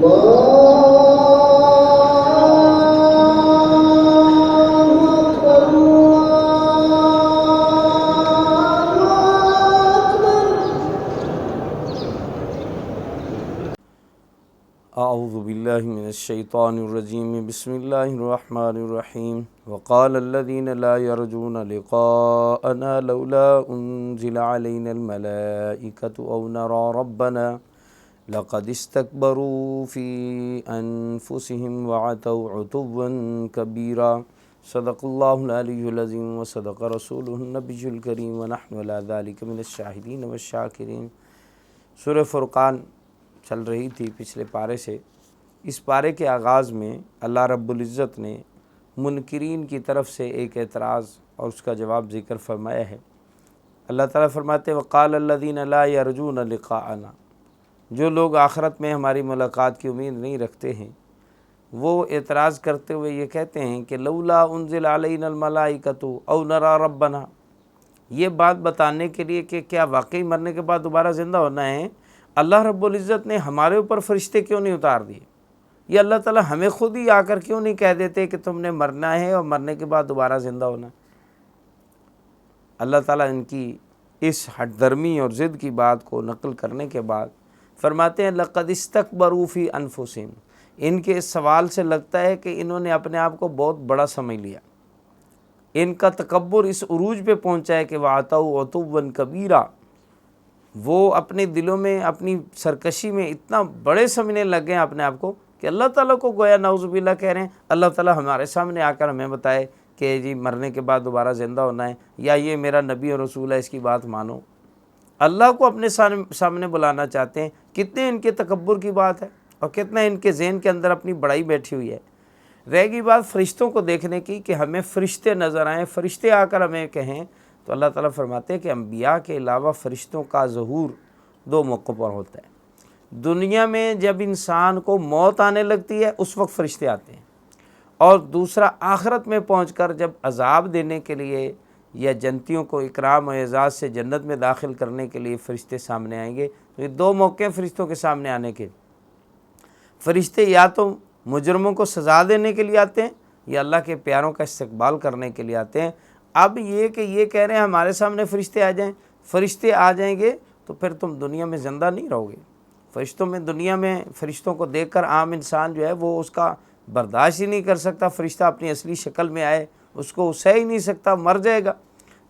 اعوذ باللہ من الشیطان الرجیم بسم اللہ الرحمن الرحیم وقال الذین لا یرجون لقاءنا لولا انزل علینا الملائکۃ او نرى ربنا لقد استکبروا فی انفسهم وعتوا عتوا کبیرا صدق اللہ العلی العظیم وصدق رسولہ النبی الکریم ونحن علی ذلک من الشاہدین والشاکرین۔ سورہ فرقان چل رہی تھی پچھلے پارے سے۔ اس پارے کے آغاز میں اللہ رب العزت نے منکرین کی طرف سے ایک اعتراض اور اس کا جواب ذکر فرمایا ہے۔ اللہ تعالیٰ فرماتے وقال الذین لا یرجون لقاءنا، جو لوگ آخرت میں ہماری ملاقات کی امید نہیں رکھتے ہیں وہ اعتراض کرتے ہوئے یہ کہتے ہیں کہ لولا انزل علینا الملائکۃ او نری ربنا، یہ بات بتانے کے لیے کہ کیا واقعی مرنے کے بعد دوبارہ زندہ ہونا ہے، اللہ رب العزت نے ہمارے اوپر فرشتے کیوں نہیں اتار دیے؟ یہ اللہ تعالیٰ ہمیں خود ہی آ کر کیوں نہیں کہہ دیتے کہ تم نے مرنا ہے اور مرنے کے بعد دوبارہ زندہ ہونا ہے؟ اللہ تعالیٰ ان کی اس ہٹ درمی اور ضد کی بات کو نقل کرنے کے بعد فرماتے ہیں لقد استکبروا فی انفسہم، ان کے اس سوال سے لگتا ہے کہ انہوں نے اپنے آپ کو بہت بڑا سمجھ لیا، ان کا تکبر اس عروج پہ پہنچا ہے کہ وَعَتَوْا عُتُوًّا کبیرا، وہ اپنے دلوں میں اپنی سرکشی میں اتنا بڑے سمجھنے لگ گئے ہیں اپنے آپ کو کہ اللہ تعالیٰ کو گویا نعوذ باللہ کہہ رہے ہیں اللہ تعالیٰ ہمارے سامنے آ کر ہمیں بتائے کہ جی مرنے کے بعد دوبارہ زندہ ہونا ہے، یا یہ میرا نبی اور رسول ہے اس کی بات مانو۔ اللہ کو اپنے سامنے بلانا چاہتے ہیں۔ کتنے ان کے تکبر کی بات ہے اور کتنا ان کے ذہن کے اندر اپنی بڑائی بیٹھی ہوئی ہے۔ رہ گئی بات فرشتوں کو دیکھنے کی کہ ہمیں فرشتے نظر آئیں، فرشتے آ کر ہمیں کہیں، تو اللہ تعالیٰ فرماتے ہیں کہ انبیاء کے علاوہ فرشتوں کا ظہور دو موقعوں پر ہوتا ہے۔ دنیا میں جب انسان کو موت آنے لگتی ہے اس وقت فرشتے آتے ہیں، اور دوسرا آخرت میں پہنچ کر جب عذاب دینے کے لیے یا جنتیوں کو اکرام و اعزاز سے جنت میں داخل کرنے کے لیے فرشتے سامنے آئیں گے۔ تو یہ دو موقع فرشتوں کے سامنے آنے کے۔ فرشتے یا تو مجرموں کو سزا دینے کے لیے آتے ہیں یا اللہ کے پیاروں کا استقبال کرنے کے لیے آتے ہیں۔ اب یہ کہ یہ کہہ رہے ہیں ہمارے سامنے فرشتے آ جائیں، فرشتے آ جائیں گے تو پھر تم دنیا میں زندہ نہیں رہو گے۔ فرشتوں میں دنیا میں فرشتوں کو دیکھ کر عام انسان جو ہے وہ اس کا برداشت ہی نہیں کر سکتا، فرشتہ اپنی اصلی شکل میں آئے اس کو سہ ہی نہیں سکتا، مر جائے گا۔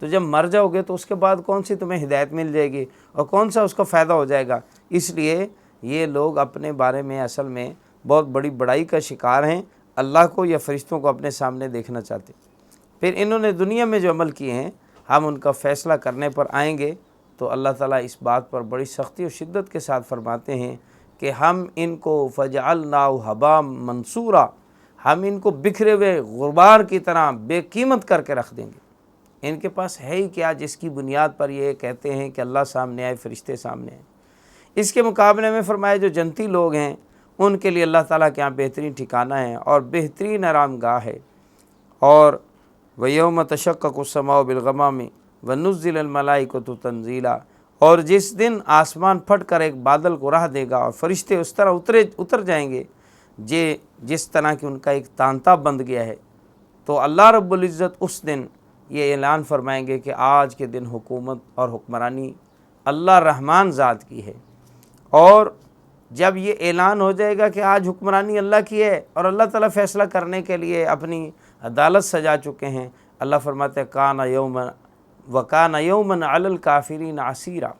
تو جب مر جاؤ گے تو اس کے بعد کون سی تمہیں ہدایت مل جائے گی اور کون سا اس کو فائدہ ہو جائے گا؟ اس لیے یہ لوگ اپنے بارے میں اصل میں بہت بڑی بڑائی کا شکار ہیں، اللہ کو یا فرشتوں کو اپنے سامنے دیکھنا چاہتے۔ پھر انہوں نے دنیا میں جو عمل کیے ہیں ہم ان کا فیصلہ کرنے پر آئیں گے تو اللہ تعالیٰ اس بات پر بڑی سختی اور شدت کے ساتھ فرماتے ہیں کہ ہم ان کو فَجَعَلْنَاهُ هَبَاءً مَنْثُورًا، ہم ان کو بکھرے ہوئے غبار کی طرح بے قیمت کر کے رکھ دیں گے۔ ان کے پاس ہے ہی کیا جس کی بنیاد پر یہ کہتے ہیں کہ اللہ سامنے آئے، فرشتے سامنے آئے۔ اس کے مقابلے میں فرمایا جو جنتی لوگ ہیں ان کے لیے اللہ تعالیٰ کے یہاں بہترین ٹھکانہ ہے اور بہترین آرام گاہ ہے۔ اور وَيَوْمَ تَشَقَّقُ السَّمَاءُ بِالْغَمَامِ وَنُزِّلَ الْمَلَائِكَةُ تَنزِيلًا، اور جس دن آسمان پھٹ کر ایک بادل کو راہ دے گا اور فرشتے اس طرح اتر جائیں گے جس طرح کہ ان کا ایک تانتا بند گیا ہے، تو اللہ رب العزت اس دن یہ اعلان فرمائیں گے کہ آج کے دن حکومت اور حکمرانی اللہ رحمان ذات کی ہے۔ اور جب یہ اعلان ہو جائے گا کہ آج حکمرانی اللہ کی ہے اور اللہ تعالیٰ فیصلہ کرنے کے لیے اپنی عدالت سجا چکے ہیں، اللہ فرماتے کان یوما وکان یوما علی الکافرین عسیرا،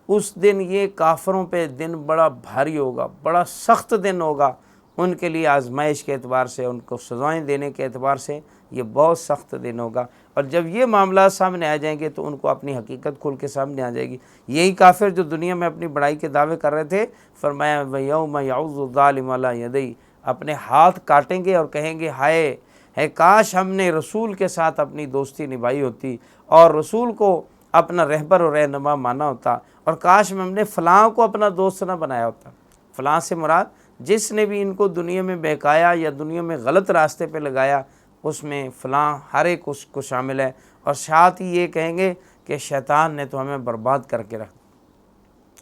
اس دن یہ کافروں پہ دن بڑا بھاری ہوگا، بڑا سخت دن ہوگا ان کے لیے، آزمائش کے اعتبار سے، ان کو سزائیں دینے کے اعتبار سے یہ بہت سخت دن ہوگا۔ اور جب یہ معاملات سامنے آ جائیں گے تو ان کو اپنی حقیقت کھل کے سامنے آ جائے گی۔ یہی کافر جو دنیا میں اپنی بڑائی کے دعوے کر رہے تھے، فرمایا وَيَوْمَ يَعُضُّ الظَّالِمُ عَلَىٰ يَدَيْهِ، اپنے ہاتھ کاٹیں گے اور کہیں گے ہائے ہے کاش ہم نے رسول کے ساتھ اپنی دوستی نبھائی ہوتی اور رسول کو اپنا رہبر و رہنما مانا ہوتا، اور کاش ہم نے فلاں کو اپنا دوست نہ بنایا ہوتا۔ فلاں سے مراد جس نے بھی ان کو دنیا میں بہکایا یا دنیا میں غلط راستے پہ لگایا، اس میں فلاں ہر ایک اس کو شامل ہے، اور ساتھ ہی یہ کہیں گے کہ شیطان نے تو ہمیں برباد کر کے رکھ،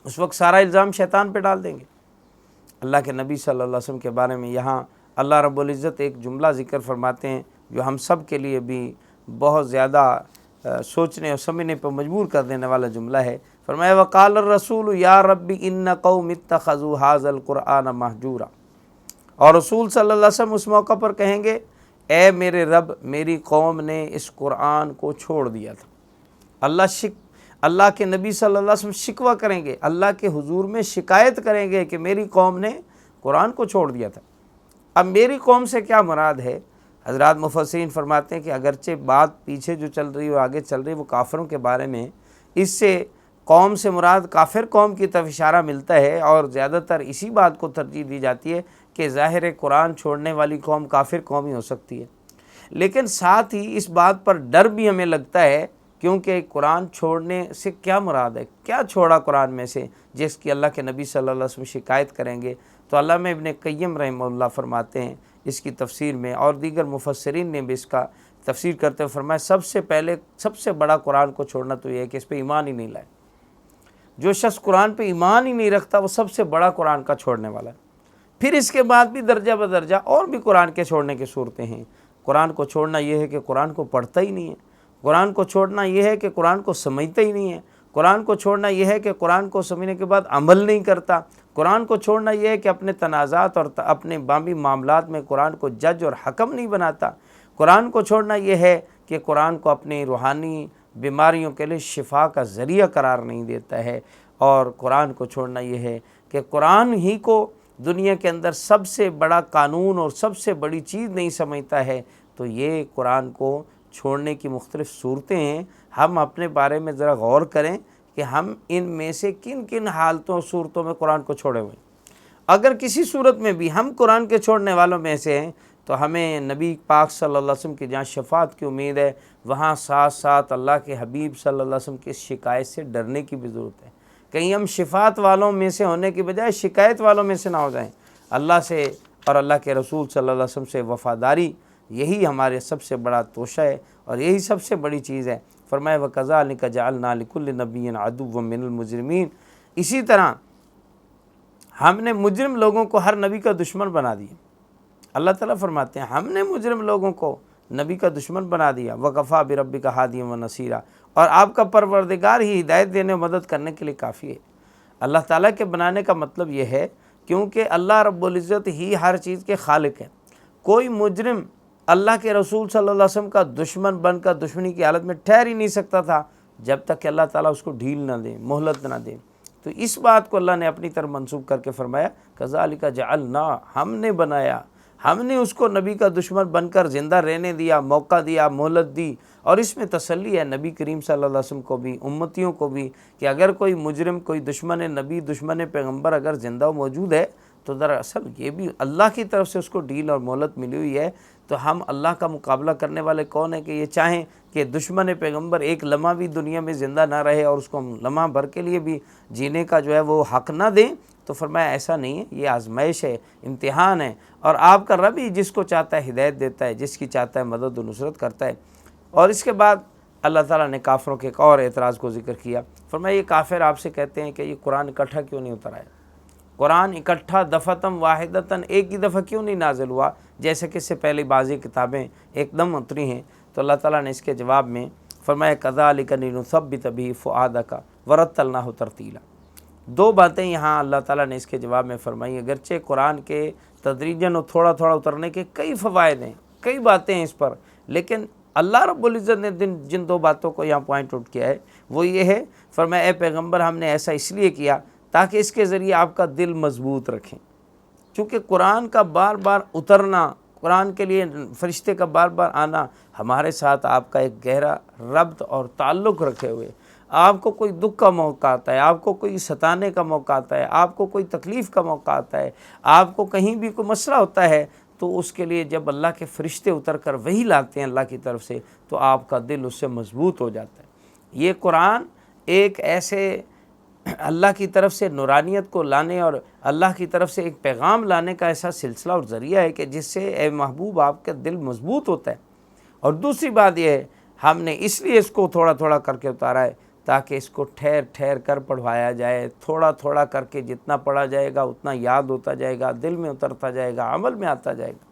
اس وقت سارا الزام شیطان پہ ڈال دیں گے۔ اللہ کے نبی صلی اللہ علیہ وسلم کے بارے میں یہاں اللہ رب العزت ایک جملہ ذکر فرماتے ہیں جو ہم سب کے لیے بھی بہت زیادہ سوچنے اور سمجھنے پر مجبور کر دینے والا جملہ ہے۔ فرمایا وقال الرسول یا ربی ان قوم اتخذوا ھذا القرآن مہجورا، اور رسول صلی اللہ علیہ وسلم اس موقع پر کہیں گے اے میرے رب، میری قوم نے اس قرآن کو چھوڑ دیا تھا۔ اللہ کے نبی صلی اللہ علیہ وسلم شکوہ کریں گے، اللہ کے حضور میں شکایت کریں گے کہ میری قوم نے قرآن کو چھوڑ دیا تھا۔ اب میری قوم سے کیا مراد ہے؟ حضرات مفسرین فرماتے ہیں کہ اگرچہ بات پیچھے جو چل رہی ہے آگے چل رہی ہے وہ کافروں کے بارے میں، اس سے قوم سے مراد کافر قوم کی طرف اشارہ ملتا ہے، اور زیادہ تر اسی بات کو ترجیح دی جاتی ہے کہ ظاہر قرآن چھوڑنے والی قوم کافر قوم ہی ہو سکتی ہے، لیکن ساتھ ہی اس بات پر ڈر بھی ہمیں لگتا ہے کیونکہ قرآن چھوڑنے سے کیا مراد ہے، کیا چھوڑا قرآن میں سے جس کی اللہ کے نبی صلی اللہ علیہ وسلم شکایت کریں گے۔ تو علامہ ابن قیم رحمہ اللہ فرماتے ہیں اس کی تفسیر میں، اور دیگر مفسرین نے بھی اس کا تفسیر کرتے ہوئے فرمایا سب سے بڑا قرآن کو چھوڑنا تو یہ ہے کہ اس پہ ایمان ہی نہیں لائے۔ جو شخص قرآن پہ ایمان ہی نہیں رکھتا وہ سب سے بڑا قرآن کا چھوڑنے والا ہے۔ پھر اس کے بعد بھی درجہ بدرجہ اور بھی قرآن کے چھوڑنے کی صورتیں ہیں۔ قرآن کو چھوڑنا یہ ہے کہ قرآن کو پڑھتا ہی نہیں ہے، قرآن کو چھوڑنا یہ ہے کہ قرآن کو سمجھتا ہی نہیں ہے، قرآن کو چھوڑنا یہ ہے کہ قرآن کو سمجھنے کے بعد عمل نہیں کرتا، قرآن کو چھوڑنا یہ ہے کہ اپنے تنازعات اور اپنے بامی معاملات میں قرآن کو جج اور حکم نہیں بناتا، قرآن کو چھوڑنا یہ ہے کہ قرآن کو اپنی روحانی بیماریوں کے لیے شفا کا ذریعہ قرار نہیں دیتا ہے، اور قرآن کو چھوڑنا یہ ہے کہ قرآن ہی کو دنیا کے اندر سب سے بڑا قانون اور سب سے بڑی چیز نہیں سمجھتا ہے۔ تو یہ قرآن کو چھوڑنے کی مختلف صورتیں ہیں۔ ہم اپنے بارے میں ذرا غور کریں کہ ہم ان میں سے کن کن حالتوں صورتوں میں قرآن کو چھوڑے ہوئے ہیں۔ اگر کسی صورت میں بھی ہم قرآن کے چھوڑنے والوں میں سے ہیں تو ہمیں نبی پاک صلی اللہ علیہ وسلم کی جہاں شفاعت کی امید ہے وہاں ساتھ ساتھ اللہ کے حبیب صلی اللہ علیہ وسلم کی شکایت سے ڈرنے کی بھی ضرورت ہے۔ کہیں ہم شفاعت والوں میں سے ہونے کی بجائے شکایت والوں میں سے نہ ہو جائیں۔ اللہ سے اور اللہ کے رسول صلی اللہ علیہ وسلم سے وفاداری یہی ہمارے سب سے بڑا توشہ ہے اور یہی سب سے بڑی چیز ہے۔ فرمایا وَكَذَلِكَ جَعَلْنَا لِكُلِّ نَبِيٍّ عَدُوًّا مِّنَ الْمُجْرِمِينَ، اسی طرح ہم نے مجرم لوگوں کو ہر نبی کا دشمن بنا دیا۔ اللہ تعالیٰ فرماتے ہیں ہم نے مجرم لوگوں کو نبی کا دشمن بنا دیا۔ وَكَفَىٰ بِرَبِّكَ هَادِيًا وَنَصِيرًا، اور آپ کا پروردگار ہی ہدایت دینے و مدد کرنے کے لیے کافی ہے۔ اللہ تعالیٰ کے بنانے کا مطلب یہ ہے کیونکہ اللہ رب العزت ہی ہر چیز کے خالق ہے۔ کوئی مجرم اللہ کے رسول صلی اللہ علیہ وسلم کا دشمن بن کر دشمنی کی حالت میں ٹھہر ہی نہیں سکتا تھا جب تک کہ اللہ تعالیٰ اس کو ڈھیل نہ دے، مہلت نہ دے۔ تو اس بات کو اللہ نے اپنی طرف منسوب کر کے فرمایا کذالک جعلنا، ہم نے بنایا، ہم نے اس کو نبی کا دشمن بن کر زندہ رہنے دیا، موقع دیا، مہلت دی۔ اور اس میں تسلی ہے نبی کریم صلی اللہ علیہ وسلم کو بھی، امتیوں کو بھی، کہ اگر کوئی مجرم، کوئی دشمن نبی، دشمن پیغمبر اگر زندہ و موجود ہے تو دراصل یہ بھی اللہ کی طرف سے اس کو ڈھیل اور مہلت ملی ہوئی ہے۔ تو ہم اللہ کا مقابلہ کرنے والے کون ہیں کہ یہ چاہیں کہ دشمن پیغمبر ایک لمحہ بھی دنیا میں زندہ نہ رہے اور اس کو ہم لمحہ بھر کے لیے بھی جینے کا جو ہے وہ حق نہ دیں؟ تو فرمایا ایسا نہیں ہے، یہ آزمائش ہے، امتحان ہے، اور آپ کا رب ہی جس کو چاہتا ہے ہدایت دیتا ہے، جس کی چاہتا ہے مدد و نصرت کرتا ہے۔ اور اس کے بعد اللہ تعالیٰ نے کافروں کے ایک اور اعتراض کو ذکر کیا۔ فرمایا یہ کافر آپ سے کہتے ہیں کہ یہ قرآن اکٹھا کیوں نہیں اتر آیا، قرآن اکٹھا دفعتم واحدتاً ایک ہی دفعہ کیوں نہیں نازل ہوا جیسے کہ اس سے پہلے بعضی کتابیں ایک دم اتری ہیں؟ تو اللہ تعالیٰ نے اس کے جواب میں فرمایا کذالک لنثبت بہ فؤادک ورتلناہ ترتیلا۔ دو باتیں یہاں اللہ تعالیٰ نے اس کے جواب میں فرمائی۔ اگرچہ قرآن کے تدریجاً اور تھوڑا تھوڑا اترنے کے کئی فوائد ہیں، کئی باتیں ہیں اس پر، لیکن اللہ رب العزت نے جن دو باتوں کو یہاں پوائنٹ آؤٹ کیا ہے وہ یہ ہے، فرمایا اے پیغمبر ہم نے ایسا اس لیے کیا تاکہ اس کے ذریعے آپ کا دل مضبوط رکھیں، چونکہ قرآن کا بار بار اترنا، قرآن کے لیے فرشتے کا بار بار آنا ہمارے ساتھ آپ کا ایک گہرا ربط اور تعلق رکھے ہوئے۔ آپ کو کوئی دکھ کا موقع آتا ہے، آپ کو کوئی ستانے کا موقع آتا ہے، آپ کو کوئی تکلیف کا موقع آتا ہے، آپ کو کہیں بھی کوئی مسئلہ ہوتا ہے، تو اس کے لیے جب اللہ کے فرشتے اتر کر وحی لاتے ہیں اللہ کی طرف سے تو آپ کا دل اس سے مضبوط ہو جاتا ہے۔ یہ قرآن ایک ایسے اللہ کی طرف سے نورانیت کو لانے اور اللہ کی طرف سے ایک پیغام لانے کا ایسا سلسلہ اور ذریعہ ہے کہ جس سے اے محبوب آپ کا دل مضبوط ہوتا ہے۔ اور دوسری بات یہ ہے ہم نے اس لیے اس کو تھوڑا تھوڑا کر کے اتارا ہے تاکہ اس کو ٹھہر ٹھہر کر پڑھوایا جائے، تھوڑا تھوڑا کر کے جتنا پڑھا جائے گا اتنا یاد ہوتا جائے گا، دل میں اترتا جائے گا، عمل میں آتا جائے گا۔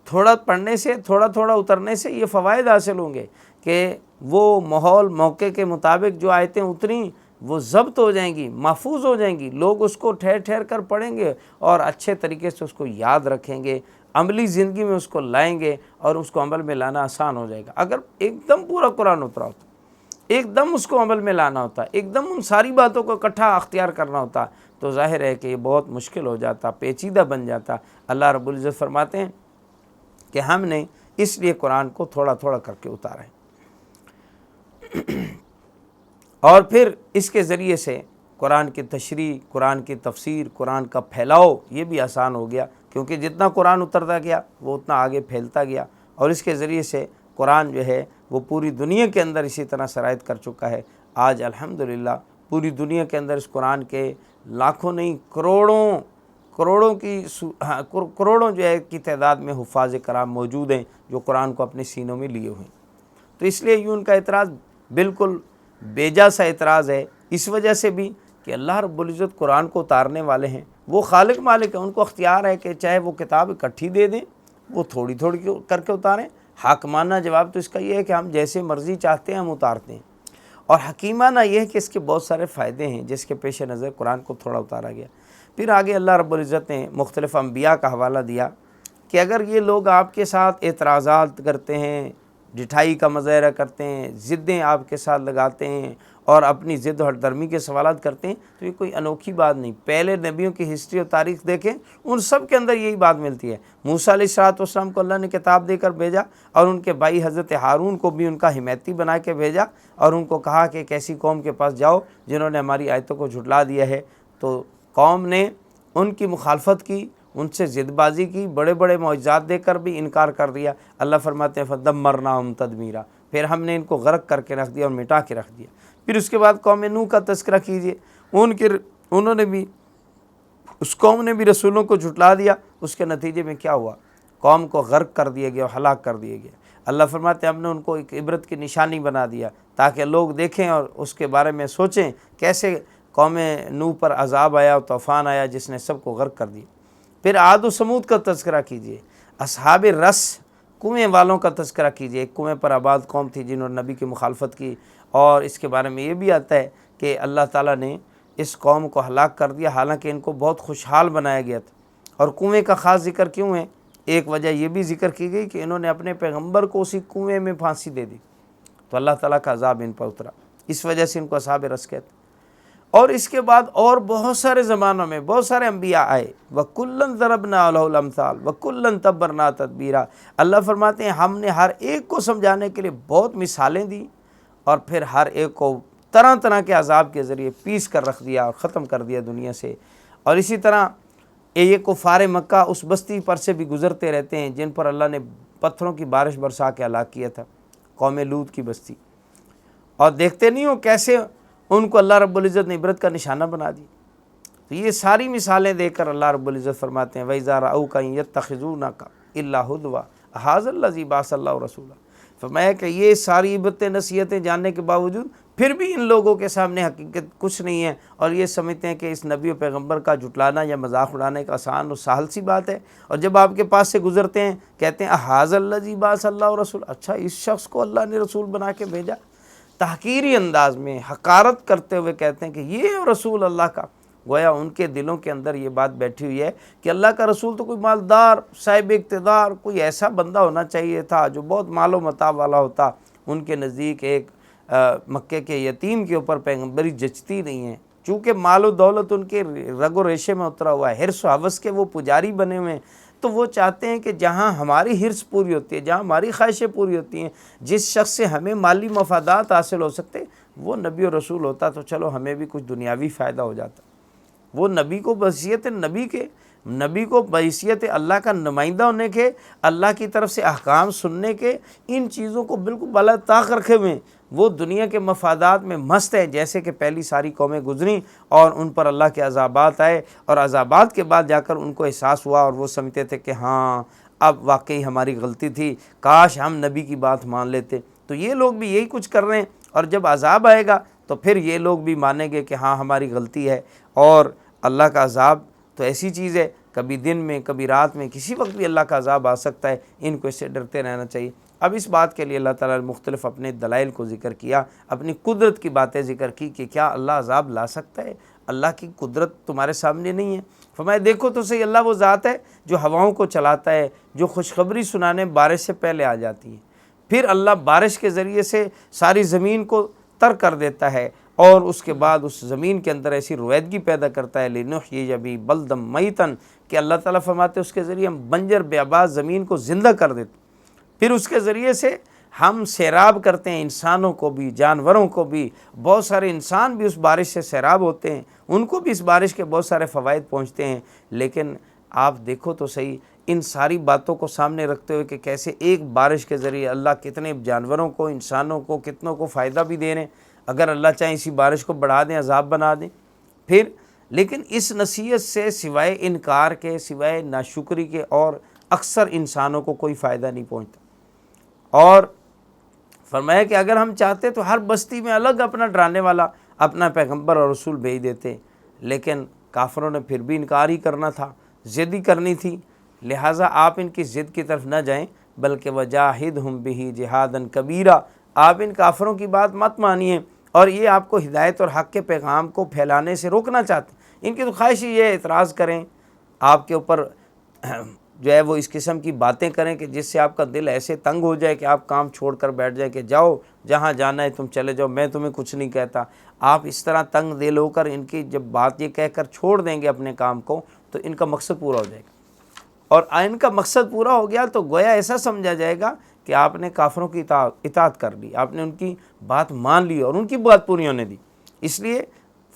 تھوڑا پڑھنے سے، تھوڑا تھوڑا اترنے سے یہ فوائد حاصل ہوں گے کہ وہ ماحول موقع کے مطابق جو آیتیں اتریں وہ ضبط ہو جائیں گی، محفوظ ہو جائیں گی، لوگ اس کو ٹھہر ٹھہر کر پڑھیں گے اور اچھے طریقے سے اس کو یاد رکھیں گے، عملی زندگی میں اس کو لائیں گے اور اس کو عمل میں لانا آسان ہو جائے گا۔ اگر ایک دم پورا قرآن اترا ہوتا، ایک دم اس کو عمل میں لانا ہوتا، ایک دم ان ساری باتوں کو اکٹھا اختیار کرنا ہوتا، تو ظاہر ہے کہ یہ بہت مشکل ہو جاتا، پیچیدہ بن جاتا۔ اللہ رب العزت فرماتے ہیں کہ ہم نے اس لیے قرآن کو تھوڑا تھوڑا کر کے اتارا ہے، اور پھر اس کے ذریعے سے قرآن کی تشریح، قرآن کی تفسیر، قرآن کا پھیلاؤ یہ بھی آسان ہو گیا، کیونکہ جتنا قرآن اترتا گیا وہ اتنا آگے پھیلتا گیا، اور اس کے ذریعے سے قرآن جو ہے وہ پوری دنیا کے اندر اسی طرح سرایت کر چکا ہے۔ آج الحمدللہ پوری دنیا کے اندر اس قرآن کے لاکھوں نہیں کروڑوں جو ہے کی تعداد میں حفاظ کرام موجود ہیں جو قرآن کو اپنے سینوں میں لیے ہوئے ہیں۔ تو اس لیے یوں ان کا اعتراض بالکل بیجا سا اعتراض ہے، اس وجہ سے بھی کہ اللہ رب العزت قرآن کو اتارنے والے ہیں، وہ خالق مالک ہیں، ان کو اختیار ہے کہ چاہے وہ کتاب اکٹھی دے دیں، وہ تھوڑی تھوڑی کر کے اتاریں۔ حاکمانہ جواب تو اس کا یہ ہے کہ ہم جیسے مرضی چاہتے ہیں ہم اتارتے ہیں، اور حکیمانہ یہ ہے کہ اس کے بہت سارے فائدے ہیں جس کے پیش نظر قرآن کو تھوڑا اتارا گیا۔ پھر آگے اللہ رب العزت نے مختلف انبیاء کا حوالہ دیا کہ اگر یہ لوگ آپ کے ساتھ اعتراضات کرتے ہیں، ڈٹھائی کا مظاہرہ کرتے ہیں، ضدیں آپ کے ساتھ لگاتے ہیں اور اپنی ضد و درمی کے سوالات کرتے ہیں، تو یہ کوئی انوکھی بات نہیں۔ پہلے نبیوں کی ہسٹری اور تاریخ دیکھیں، ان سب کے اندر یہی بات ملتی ہے۔ موسیٰ علیہ السلام کو اللہ نے کتاب دے کر بھیجا، اور ان کے بھائی حضرت ہارون کو بھی ان کا حمایتی بنا کے بھیجا، اور ان کو کہا کہ ایک ایسی قوم کے پاس جاؤ جنہوں نے ہماری آیتوں کو جھٹلا دیا ہے۔ تو قوم نے ان کی مخالفت کی، ان سے ضد بازی کی، بڑے بڑے معجزات دے کر بھی انکار کر دیا۔ اللہ فرماتے ہیں فَدَمَّرْنَاهُمْ تَدْمِيرًا، پھر ہم نے ان کو غرق کر کے رکھ دیا اور مٹا کے رکھ دیا۔ پھر اس کے بعد قوم نوح کا تذکرہ کیجئے، انہوں نے بھی، اس قوم نے بھی رسولوں کو جھٹلا دیا، اس کے نتیجے میں کیا ہوا؟ قوم کو غرق کر دیا گیا اور ہلاک کر دیا گیا۔ اللہ فرماتے ہیں ہم نے ان کو ایک عبرت کی نشانی بنا دیا تاکہ لوگ دیکھیں اور اس کے بارے میں سوچیں کیسے قوم نوح پر عذاب آیا اور طوفان آیا جس نے سب کو غرق کر دیا۔ پھر عاد و سمود کا تذکرہ کیجئے، اصحاب رس کنویں والوں کا تذکرہ کیجئے، ایک کنویں پر آباد قوم تھی جنہوں نے نبی کی مخالفت کی، اور اس کے بارے میں یہ بھی آتا ہے کہ اللہ تعالیٰ نے اس قوم کو ہلاک کر دیا، حالانکہ ان کو بہت خوشحال بنایا گیا تھا۔ اور کنویں کا خاص ذکر کیوں ہے؟ ایک وجہ یہ بھی ذکر کی گئی کہ انہوں نے اپنے پیغمبر کو اسی کنویں میں پھانسی دے دی، تو اللہ تعالیٰ کا عذاب ان پر اترا، اس وجہ سے ان کو اصحاب رس کہتے ہیں۔ اور اس کے بعد اور بہت سارے زمانوں میں بہت سارے انبیاء آئے، وَكُلًّا ضَرَبْنَا لَهُ الْأَمْثَالَ وَكُلًّا تَبَّرْنَا تَتْبِيرًا۔ اللہ فرماتے ہیں ہم نے ہر ایک کو سمجھانے کے لیے بہت مثالیں دی، اور پھر ہر ایک کو طرح طرح کے عذاب کے ذریعے پیس کر رکھ دیا اور ختم کر دیا دنیا سے۔ اور اسی طرح یہ کفار مکہ اس بستی پر سے بھی گزرتے رہتے ہیں جن پر اللہ نے پتھروں کی بارش برسا کے ہلاک کیا تھا، قوم لوط کی بستی، اور دیکھتے نہیں ہو کیسے ان کو اللہ رب العزت نے عبرت کا نشانہ بنا دی۔ تو یہ ساری مثالیں دے کر اللہ رب العزت فرماتے ہیں وَإِذَا رَأَوْكَ إِن يَتَّخِذُونَكَ إِلَّا هُزُوًا هَٰذَا الَّذِي بَعَثَ اللَّهُ رَسُولًا۔ فرمایا کہ یہ ساری عبرتیں نصیحتیں جاننے کے باوجود پھر بھی ان لوگوں کے سامنے حقیقت کچھ نہیں ہے، اور یہ سمجھتے ہیں کہ اس نبی و پیغمبر کا جھٹلانا یا مذاق اڑانے کا آسان و سہل سی بات ہے، اور جب آپ کے پاس سے گزرتے ہیں کہتے ہیں هَٰذَا الَّذِي بَعَثَ اللَّهُ رَسُولًا، اچھا اس شخص کو اللہ نے رسول بنا کے بھیجا۔ تحقیری انداز میں حقارت کرتے ہوئے کہتے ہیں کہ یہ رسول اللہ کا، گویا ان کے دلوں کے اندر یہ بات بیٹھی ہوئی ہے کہ اللہ کا رسول تو کوئی مالدار، صاحب اقتدار، کوئی ایسا بندہ ہونا چاہیے تھا جو بہت مال و متاع والا ہوتا۔ ان کے نزدیک ایک مکے کے یتیم کے اوپر پیغمبری جچتی نہیں ہے، چونکہ مال و دولت ان کے رگ و ریشے میں اترا ہوا ہے، حرص و ہوس کے وہ پجاری بنے ہوئے ہیں، تو وہ چاہتے ہیں کہ جہاں ہماری حرص پوری ہوتی ہے، جہاں ہماری خواہشیں پوری ہوتی ہیں، جس شخص سے ہمیں مالی مفادات حاصل ہو سکتے، وہ نبی و رسول ہوتا تو چلو ہمیں بھی کچھ دنیاوی فائدہ ہو جاتا۔ وہ نبی کو بحیثیت نبی کو بحیثیت اللہ کا نمائندہ ہونے کے، اللہ کی طرف سے احکام سننے کے، ان چیزوں کو بالکل بالا طاق رکھے ہوئے ہیں، وہ دنیا کے مفادات میں مست ہیں، جیسے کہ پہلی ساری قومیں گزریں اور ان پر اللہ کے عذابات آئے، اور عذابات کے بعد جا کر ان کو احساس ہوا اور وہ سمجھتے تھے کہ ہاں اب واقعی ہماری غلطی تھی، کاش ہم نبی کی بات مان لیتے۔ تو یہ لوگ بھی یہی کچھ کر رہے ہیں، اور جب عذاب آئے گا تو پھر یہ لوگ بھی مانیں گے کہ ہاں ہماری غلطی ہے، اور اللہ کا عذاب تو ایسی چیز ہے، کبھی دن میں کبھی رات میں کسی وقت بھی اللہ کا عذاب آ سکتا ہے، ان کو اس سے ڈرتے رہنا چاہیے۔ اب اس بات کے لیے اللہ تعالیٰ نے مختلف اپنے دلائل کو ذکر کیا، اپنی قدرت کی باتیں ذکر کی کہ کیا اللہ عذاب لا سکتا ہے؟ اللہ کی قدرت تمہارے سامنے نہیں ہے؟ فرمایا دیکھو تو صحیح، اللہ وہ ذات ہے جو ہواؤں کو چلاتا ہے، جو خوشخبری سنانے بارش سے پہلے آ جاتی ہے، پھر اللہ بارش کے ذریعے سے ساری زمین کو تر کر دیتا ہے، اور اس کے بعد اس زمین کے اندر ایسی رویدگی پیدا کرتا ہے، لِنُحْيِيَ بِهِ بَلْدًا مَيْتًا، کہ اللہ تعالیٰ فرماتے ہیں اس کے ذریعے ہم بنجر بیاباں زمین کو زندہ کر دیتے، پھر اس کے ذریعے سے ہم سیراب کرتے ہیں، انسانوں کو بھی جانوروں کو بھی، بہت سارے انسان بھی اس بارش سے سیراب ہوتے ہیں، ان کو بھی اس بارش کے بہت سارے فوائد پہنچتے ہیں۔ لیکن آپ دیکھو تو صحیح، ان ساری باتوں کو سامنے رکھتے ہوئے کہ کیسے ایک بارش کے ذریعے اللہ کتنے جانوروں کو، انسانوں کو، کتنوں کو فائدہ بھی دے رہے ہیں، اگر اللہ چاہیں اسی بارش کو بڑھا دیں، عذاب بنا دیں پھر، لیکن اس نصیحت سے سوائے انکار کے، سوائے ناشکری کے، اور اکثر انسانوں کو کوئی فائدہ نہیں پہنچتا۔ اور فرمایا کہ اگر ہم چاہتے تو ہر بستی میں الگ اپنا ڈرانے والا، اپنا پیغمبر اور رسول بھیج دیتے، لیکن کافروں نے پھر بھی انکار ہی کرنا تھا، ضد ہی کرنی تھی، لہٰذا آپ ان کی ضد کی طرف نہ جائیں، بلکہ وجاہدہم بہ جہادا کبیرا، آپ ان کافروں کی بات مت مانیے، اور یہ آپ کو ہدایت اور حق کے پیغام کو پھیلانے سے روکنا چاہتے ہیں۔ ان کی تو خواہش ہی یہ اعتراض کریں آپ کے اوپر، جو ہے وہ اس قسم کی باتیں کریں کہ جس سے آپ کا دل ایسے تنگ ہو جائے کہ آپ کام چھوڑ کر بیٹھ جائیں کہ جاؤ جہاں جانا ہے تم چلے جاؤ، میں تمہیں کچھ نہیں کہتا۔ آپ اس طرح تنگ دل ہو کر ان کی جب بات یہ کہہ کر چھوڑ دیں گے اپنے کام کو، تو ان کا مقصد پورا ہو جائے گا، اور ان کا مقصد پورا ہو گیا تو گویا ایسا سمجھا جائے گا کہ آپ نے کافروں کی اطاعت کر لی، آپ نے ان کی بات مان لی اور ان کی بات پوری ہونے دی۔ اس لیے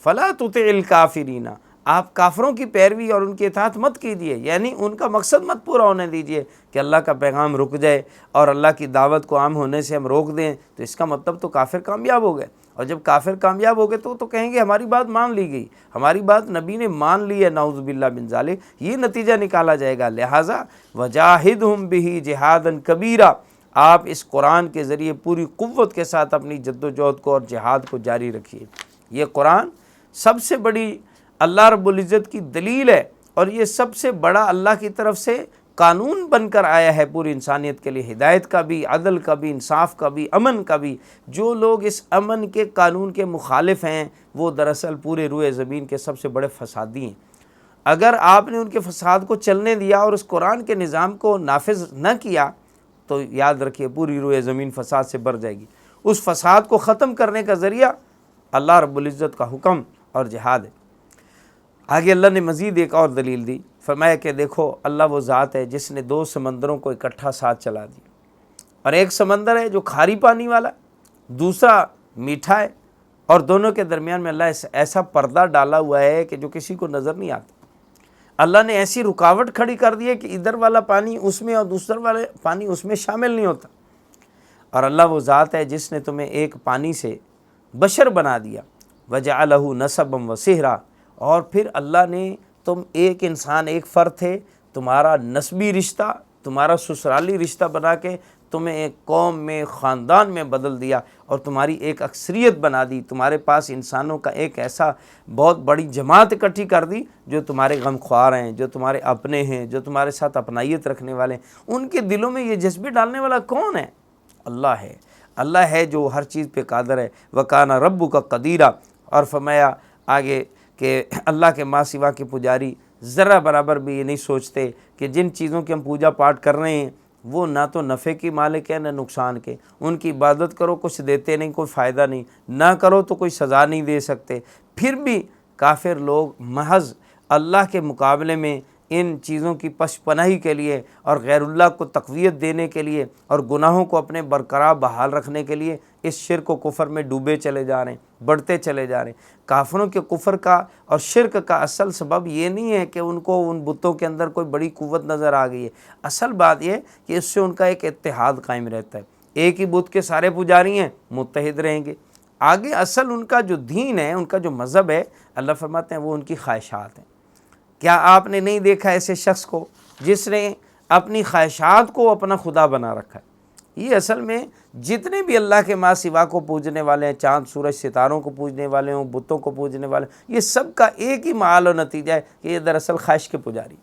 فلا تطع الکافرین، آپ کافروں کی پیروی اور ان کی اطاعت مت کیجیے، یعنی ان کا مقصد مت پورا ہونے دیجیے کہ اللہ کا پیغام رک جائے اور اللہ کی دعوت کو عام ہونے سے ہم روک دیں، تو اس کا مطلب تو کافر کامیاب ہو گئے، اور جب کافر کامیاب ہو گئے تو کہیں گے ہماری بات مان لی گئی، ہماری بات نبی نے مان لی ہے، نعوذ باللہ من ذالک، یہ نتیجہ نکالا جائے گا۔ لہٰذا وجاہدہم بہ جہادا کبیرا، آپ اس قرآن کے ذریعے پوری قوت کے ساتھ اپنی جد و جہد کو اور جہاد کو جاری رکھیے۔ یہ قرآن سب سے بڑی اللہ رب العزت کی دلیل ہے، اور یہ سب سے بڑا اللہ کی طرف سے قانون بن کر آیا ہے پوری انسانیت کے لیے، ہدایت کا بھی، عدل کا بھی، انصاف کا بھی، امن کا بھی۔ جو لوگ اس امن کے قانون کے مخالف ہیں وہ دراصل پورے روئے زمین کے سب سے بڑے فسادی ہیں۔ اگر آپ نے ان کے فساد کو چلنے دیا اور اس قرآن کے نظام کو نافذ نہ کیا تو یاد رکھیے پوری روئے زمین فساد سے بھر جائے گی۔ اس فساد کو ختم کرنے کا ذریعہ اللہ رب العزت کا حکم اور جہاد ہے۔ آگے اللہ نے مزید ایک اور دلیل دی، فرمایا کہ دیکھو اللہ وہ ذات ہے جس نے دو سمندروں کو اکٹھا ساتھ چلا دیا، اور ایک سمندر ہے جو کھاری پانی والا، دوسرا میٹھا ہے، اور دونوں کے درمیان میں اللہ ایسا پردہ ڈالا ہوا ہے کہ جو کسی کو نظر نہیں آتا۔ اللہ نے ایسی رکاوٹ کھڑی کر دی ہے کہ ادھر والا پانی اس میں اور دوسرا والا پانی اس میں شامل نہیں ہوتا۔ اور اللہ وہ ذات ہے جس نے تمہیں ایک پانی سے بشر بنا دیا، وجعلہ نسبا وصہرا، اور پھر اللہ نے تم ایک انسان، ایک فرد تھے، تمہارا نسبی رشتہ، تمہارا سسرالی رشتہ بنا کے تمہیں ایک قوم میں، خاندان میں بدل دیا، اور تمہاری ایک اکثریت بنا دی، تمہارے پاس انسانوں کا ایک ایسا بہت بڑی جماعت اکٹھی کر دی جو تمہارے غم خوار ہیں، جو تمہارے اپنے ہیں، جو تمہارے ساتھ اپنائیت رکھنے والے ہیں۔ ان کے دلوں میں یہ جذبے ڈالنے والا کون ہے؟ اللہ ہے۔ اللہ ہے جو ہر چیز پہ قادر ہے، وَكَانَ رَبُّكَ قَدِيرًا۔ اور فرمایا آگے کہ اللہ کے ماں سوا کے پجاری ذرہ برابر بھی یہ نہیں سوچتے کہ جن چیزوں کی ہم پوجا پاٹ کر رہے ہیں وہ نہ تو نفع کی مالک ہے نہ نقصان کے، ان کی عبادت کرو کچھ دیتے نہیں، کوئی فائدہ نہیں، نہ کرو تو کوئی سزا نہیں دے سکتے۔ پھر بھی کافر لوگ محض اللہ کے مقابلے میں ان چیزوں کی پشپناہی کے لیے اور غیر اللہ کو تقویت دینے کے لیے اور گناہوں کو اپنے برقرار بحال رکھنے کے لیے اس شرک و کفر میں ڈوبے چلے جا رہے ہیں، بڑھتے چلے جا رہے ہیں۔ کافروں کے کفر کا اور شرک کا اصل سبب یہ نہیں ہے کہ ان کو ان بتوں کے اندر کوئی بڑی قوت نظر آ گئی ہے، اصل بات یہ ہے کہ اس سے ان کا ایک اتحاد قائم رہتا ہے، ایک ہی بت کے سارے پجاری ہیں، متحد رہیں گے۔ آگے اصل ان کا جو دین ہے، ان کا جو مذہب ہے، اللہ فرماتے ہیں وہ ان کی خواہشات ہیں۔ کیا آپ نے نہیں دیکھا ایسے شخص کو جس نے اپنی خواہشات کو اپنا خدا بنا رکھا ہے؟ یہ اصل میں جتنے بھی اللہ کے ماں سوا کو پوجنے والے ہیں، چاند سورج ستاروں کو پوجنے والے ہوں، بتوں کو پوجنے والے ہوں، یہ سب کا ایک ہی معال و نتیجہ ہے کہ یہ دراصل خواہش کے پجاری،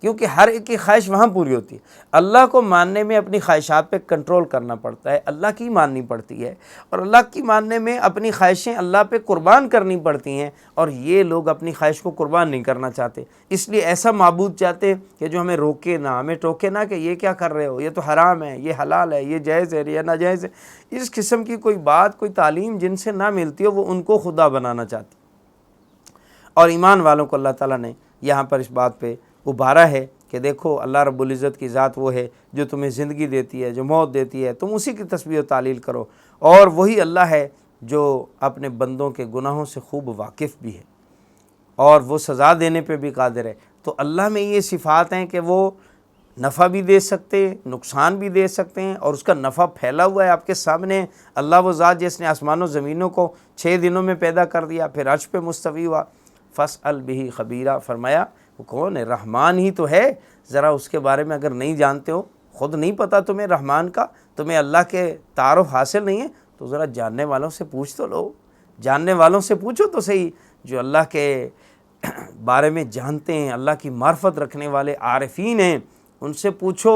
کیونکہ ہر ایک کی خواہش وہاں پوری ہوتی ہے۔ اللہ کو ماننے میں اپنی خواہشات پہ کنٹرول کرنا پڑتا ہے، اللہ کی ماننی پڑتی ہے، اور اللہ کی ماننے میں اپنی خواہشیں اللہ پہ قربان کرنی پڑتی ہیں، اور یہ لوگ اپنی خواہش کو قربان نہیں کرنا چاہتے، اس لیے ایسا معبود چاہتے ہیں کہ جو ہمیں روکے نہ، ہمیں ٹوکے نہ کہ یہ کیا کر رہے ہو، یہ تو حرام ہے، یہ حلال ہے، یہ جائز ہے، یہ ناجائز ہے۔ اس قسم کی کوئی بات، کوئی تعلیم جن سے نہ ملتی ہو، وہ ان کو خدا بنانا چاہتی۔ اور ایمان والوں کو اللہ تعالیٰ نے یہاں پر اس بات پہ ابھارا ہے کہ دیکھو اللہ رب العزت کی ذات وہ ہے جو تمہیں زندگی دیتی ہے، جو موت دیتی ہے، تم اسی کی تسبیح و تعلیل کرو، اور وہی اللہ ہے جو اپنے بندوں کے گناہوں سے خوب واقف بھی ہے اور وہ سزا دینے پہ بھی قادر ہے۔ تو اللہ میں یہ صفات ہیں کہ وہ نفع بھی دے سکتے ہیں، نقصان بھی دے سکتے ہیں، اور اس کا نفع پھیلا ہوا ہے آپ کے سامنے۔ اللہ وہ ذات جس نے آسمان و زمینوں کو 6 دنوں میں پیدا کر دیا، پھر عرش پہ مستوی ہوا، فاسأل بہ خبیرہ، فرمایا وہ کون ہے؟ رحمان ہی تو ہے، ذرا اس کے بارے میں اگر نہیں جانتے ہو، خود نہیں پتہ تمہیں رحمان کا، تمہیں اللہ کے تعارف حاصل نہیں ہے، تو ذرا جاننے والوں سے پوچھ تو لو، جاننے والوں سے پوچھو تو صحیح، جو اللہ کے بارے میں جانتے ہیں، اللہ کی معرفت رکھنے والے عارفین ہیں، ان سے پوچھو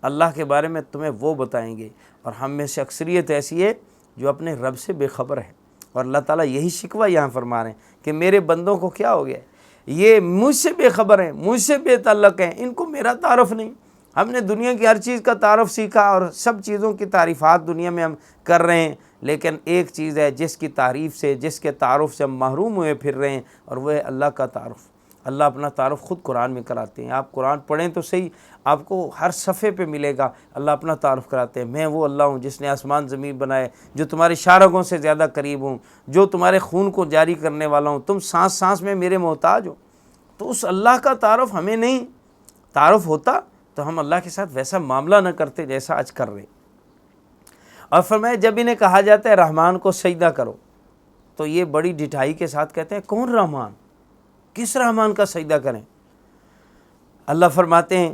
اللہ کے بارے میں، تمہیں وہ بتائیں گے۔ اور ہم میں سے اکثریت ایسی ہے جو اپنے رب سے بے خبر ہے، اور اللہ تعالیٰ یہی شکوہ یہاں فرما رہے ہیں کہ میرے بندوں کو کیا ہو گیا ہے، یہ مجھ سے بے خبر ہیں، مجھ سے بے تعلق ہیں، ان کو میرا تعارف نہیں۔ ہم نے دنیا کی ہر چیز کا تعارف سیکھا، اور سب چیزوں کی تعریفات دنیا میں ہم کر رہے ہیں، لیکن ایک چیز ہے جس کی تعریف سے، جس کے تعارف سے ہم محروم ہوئے پھر رہے ہیں، اور وہ ہے اللہ کا تعارف۔ اللہ اپنا تعارف خود قرآن میں کراتے ہیں، آپ قرآن پڑھیں تو صحیح، آپ کو ہر صفحے پہ ملے گا اللہ اپنا تعارف کراتے ہیں۔ میں وہ اللہ ہوں جس نے آسمان زمین بنائے، جو تمہاری شارگوں سے زیادہ قریب ہوں، جو تمہارے خون کو جاری کرنے والا ہوں، تم سانس سانس میں میرے محتاج ہو۔ تو اس اللہ کا تعارف ہمیں نہیں، تعارف ہوتا تو ہم اللہ کے ساتھ ویسا معاملہ نہ کرتے جیسا آج کر رہے۔ اور فرمایا جب انہیں کہا جاتا ہے رحمان کو سجدہ کرو، تو یہ بڑی ڈٹھائی کے ساتھ کہتے ہیں کون رحمان، کس رحمان کا سجدہ کریں؟ اللہ فرماتے ہیں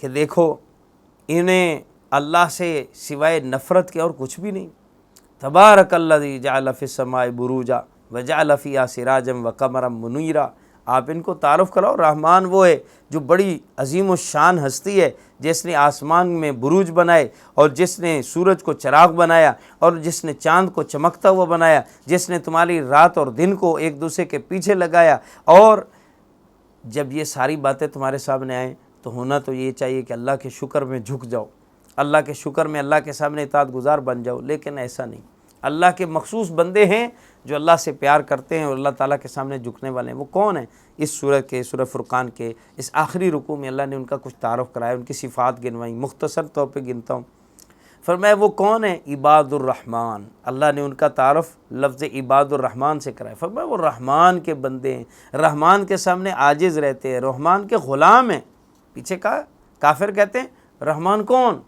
کہ دیکھو انہیں اللہ سے سوائے نفرت کے اور کچھ بھی نہیں۔ تبارک الذی جعل فی السماء بروجا وجعل فیہا سراجا وقمرا منیرا۔ آپ ان کو تعارف کراؤ، رحمان وہ ہے جو بڑی عظیم الشان ہستی ہے، جس نے آسمان میں بروج بنائے، اور جس نے سورج کو چراغ بنایا، اور جس نے چاند کو چمکتا ہوا بنایا، جس نے تمہاری رات اور دن کو ایک دوسرے کے پیچھے لگایا۔ اور جب یہ ساری باتیں تمہارے سامنے آئیں تو ہونا تو یہ چاہیے کہ اللہ کے شکر میں جھک جاؤ، اللہ کے شکر میں اللہ کے سامنے اطاعت گزار بن جاؤ، لیکن ایسا نہیں۔ اللہ کے مخصوص بندے ہیں جو اللہ سے پیار کرتے ہیں اور اللہ تعالیٰ کے سامنے جھکنے والے ہیں۔ وہ کون ہیں؟ اس سورہ فرقان کے اس آخری رکوع میں اللہ نے ان کا کچھ تعارف کرایا، ان کی صفات گنوائی، مختصر طور پہ گنتا ہوں۔ فرمایا وہ کون ہیں؟ عباد الرحمن۔ اللہ نے ان کا تعارف لفظ عباد الرحمن سے کرایا۔ فرمایا وہ رحمان کے بندے ہیں، رحمان کے سامنے عاجز رہتے ہیں، رحمان کے غلام ہیں۔ پیچھے کہا کافر کہتے ہیں رحمان کون؟